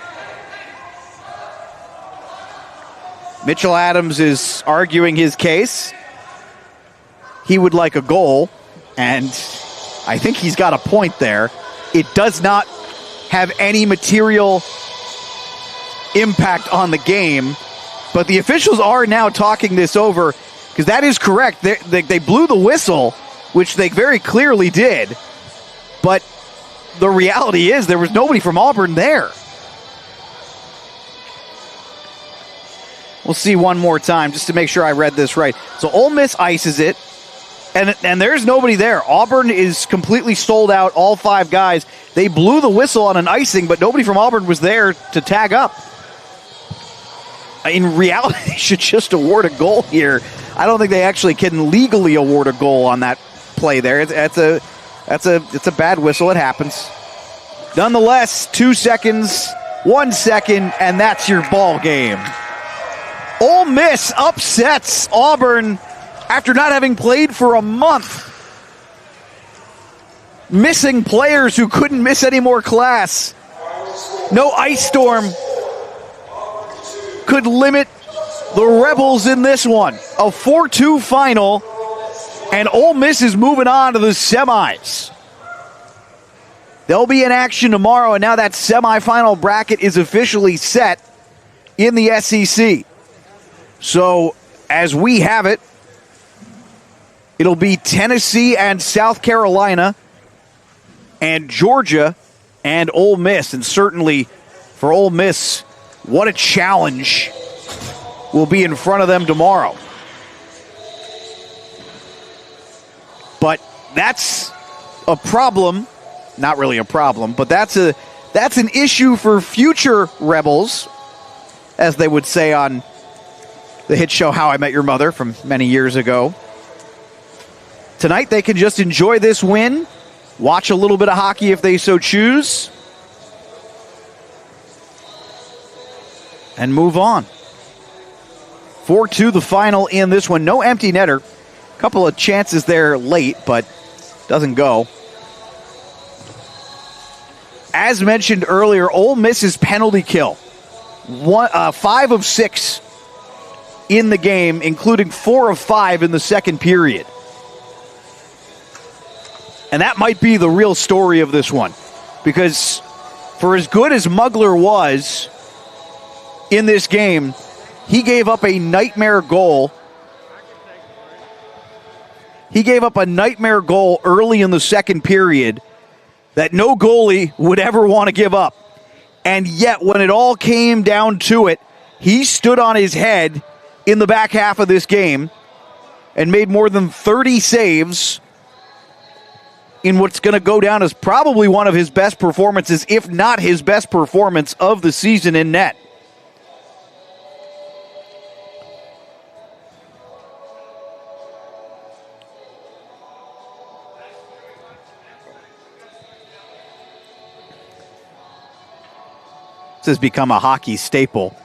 Mitchell Adams is arguing his case. He would like a goal, and I think he's got a point there. It does not have any material impact on the game, but the officials are now talking this over, because that is correct. They blew the whistle, which they very clearly did, but the reality is there was nobody from Auburn there. We'll see one more time just to make sure I read this right. So Ole Miss ices it, and there's nobody there. Auburn is completely sold out, all five guys. They blew the whistle on an icing, but nobody from Auburn was there to tag up. In reality, they should just award a goal here. I don't think they actually can legally award a goal on that play there. It's a bad whistle. It happens. Nonetheless, 2 seconds, 1 second, and that's your ball game. Ole Miss upsets Auburn after not having played for a month. Missing players who couldn't miss any more class. No ice storm could limit the Rebels in this one. A 4-2 final, and Ole Miss is moving on to the semis. They'll be in action tomorrow, and now that semifinal bracket is officially set in the SEC. So, as we have it, it'll be Tennessee and South Carolina and Georgia and Ole Miss. And certainly for Ole Miss, what a challenge will be in front of them tomorrow. But that's a problem. Not really a problem, but that's an issue for future Rebels, as they would say on the hit show How I Met Your Mother from many years ago. Tonight they can just enjoy this win, watch a little bit of hockey if they so choose, and move on. 4-2 the final in this one. No empty netter. Couple of chances there late, but doesn't go. As mentioned earlier, Ole Miss's penalty kill. 5 of 6 in the game, including 4 of 5 in the second period. And that might be the real story of this one. Because for as good as Mugler was in this game, he gave up a nightmare goal. He gave up a nightmare goal early in the second period that no goalie would ever want to give up. And yet, when it all came down to it, he stood on his head in the back half of this game and made more than 30 saves in what's going to go down as probably one of his best performances, if not his best performance of the season in net. This has become a hockey staple.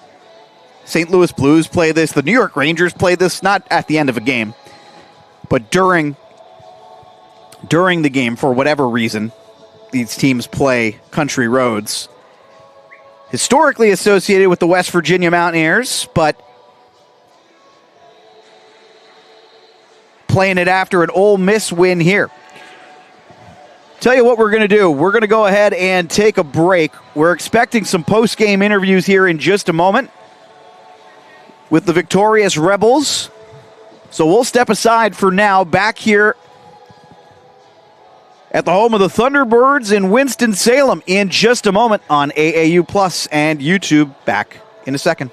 St. Louis Blues play this. The New York Rangers play this, not at the end of a game, but during the game, for whatever reason, these teams play country roads. Historically associated with the West Virginia Mountaineers, but playing it after an Ole Miss win here. Tell you what we're going to do. We're going to go ahead and take a break. We're expecting some post-game interviews here in just a moment with the victorious Rebels. So we'll step aside for now. Back here at the home of the Thunderbirds in Winston-Salem in just a moment on AAU Plus and YouTube. Back in a second.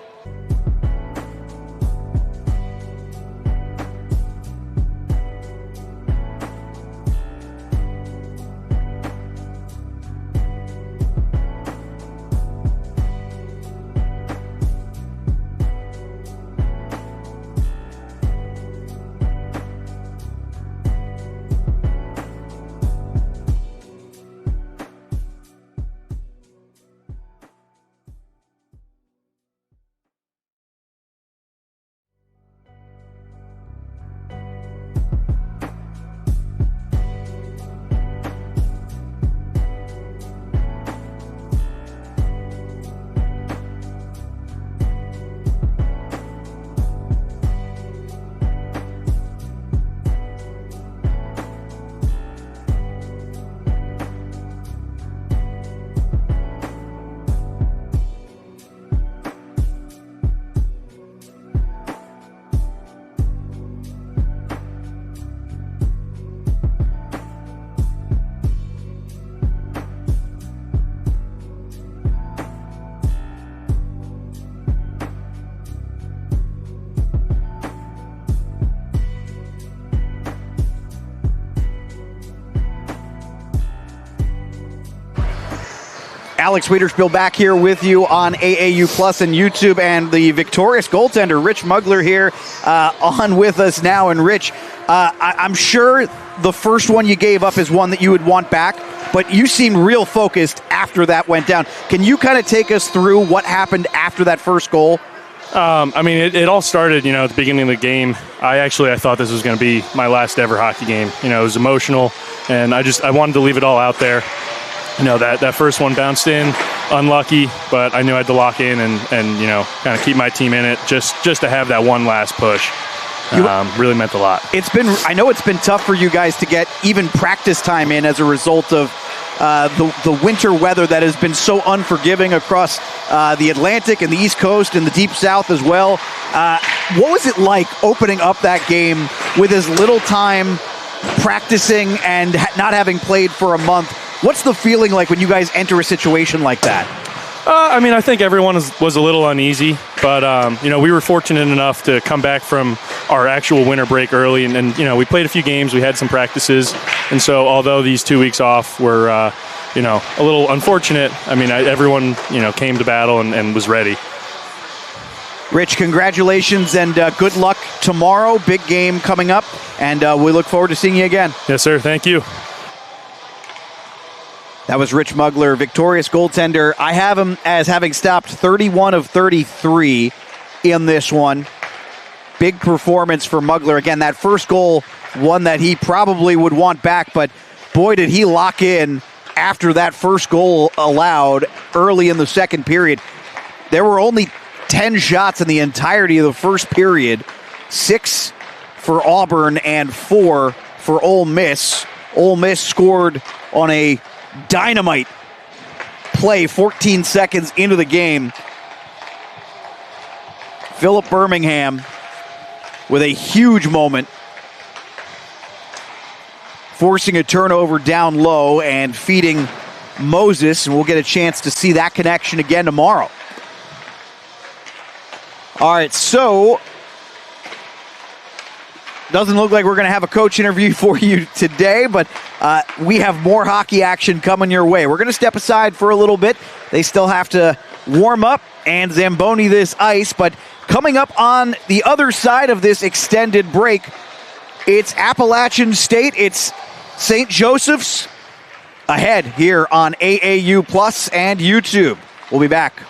Alex Wiederspiel back here with you on AAU Plus and YouTube, and the victorious goaltender, Rich Mugler, here on with us now. And Rich, I'm sure the first one you gave up is one that you would want back, but you seemed real focused after that went down. Can you kind of take us through what happened after that first goal? It all started, at the beginning of the game. I thought this was going to be my last ever hockey game. It was emotional, and I wanted to leave it all out there. That first one bounced in, unlucky, but I knew I had to lock in and kind of keep my team in it just to have that one last push. Really meant a lot. I know it's been tough for you guys to get even practice time in as a result of the winter weather that has been so unforgiving across the Atlantic and the East Coast and the Deep South as well. What was it like opening up that game with as little time practicing and not having played for a month? What's the feeling like when you guys enter a situation like that? I think everyone was a little uneasy, but, we were fortunate enough to come back from our actual winter break early, and we played a few games, we had some practices, and so although these 2 weeks off were, a little unfortunate, everyone, came to battle and was ready. Rich, congratulations and good luck tomorrow. Big game coming up, and we look forward to seeing you again. Yes, sir. Thank you. That was Rich Mugler, victorious goaltender. I have him as having stopped 31 of 33 in this one. Big performance for Mugler. Again, that first goal, one that he probably would want back, but boy, did he lock in after that first goal allowed early in the second period. There were only 10 shots in the entirety of the first period, 6 for Auburn and 4 for Ole Miss. Ole Miss scored on a dynamite play 14 seconds into the game. Philip Birmingham with a huge moment, forcing a turnover down low and feeding Moses, and we'll get a chance to see that connection again tomorrow. All right, so doesn't look like we're going to have a coach interview for you today, but we have more hockey action coming your way. We're going to step aside for a little bit. They still have to warm up and Zamboni this ice, but coming up on the other side of this extended break, it's Appalachian State, it's St. Joseph's ahead here on AAU Plus and YouTube. We'll be back.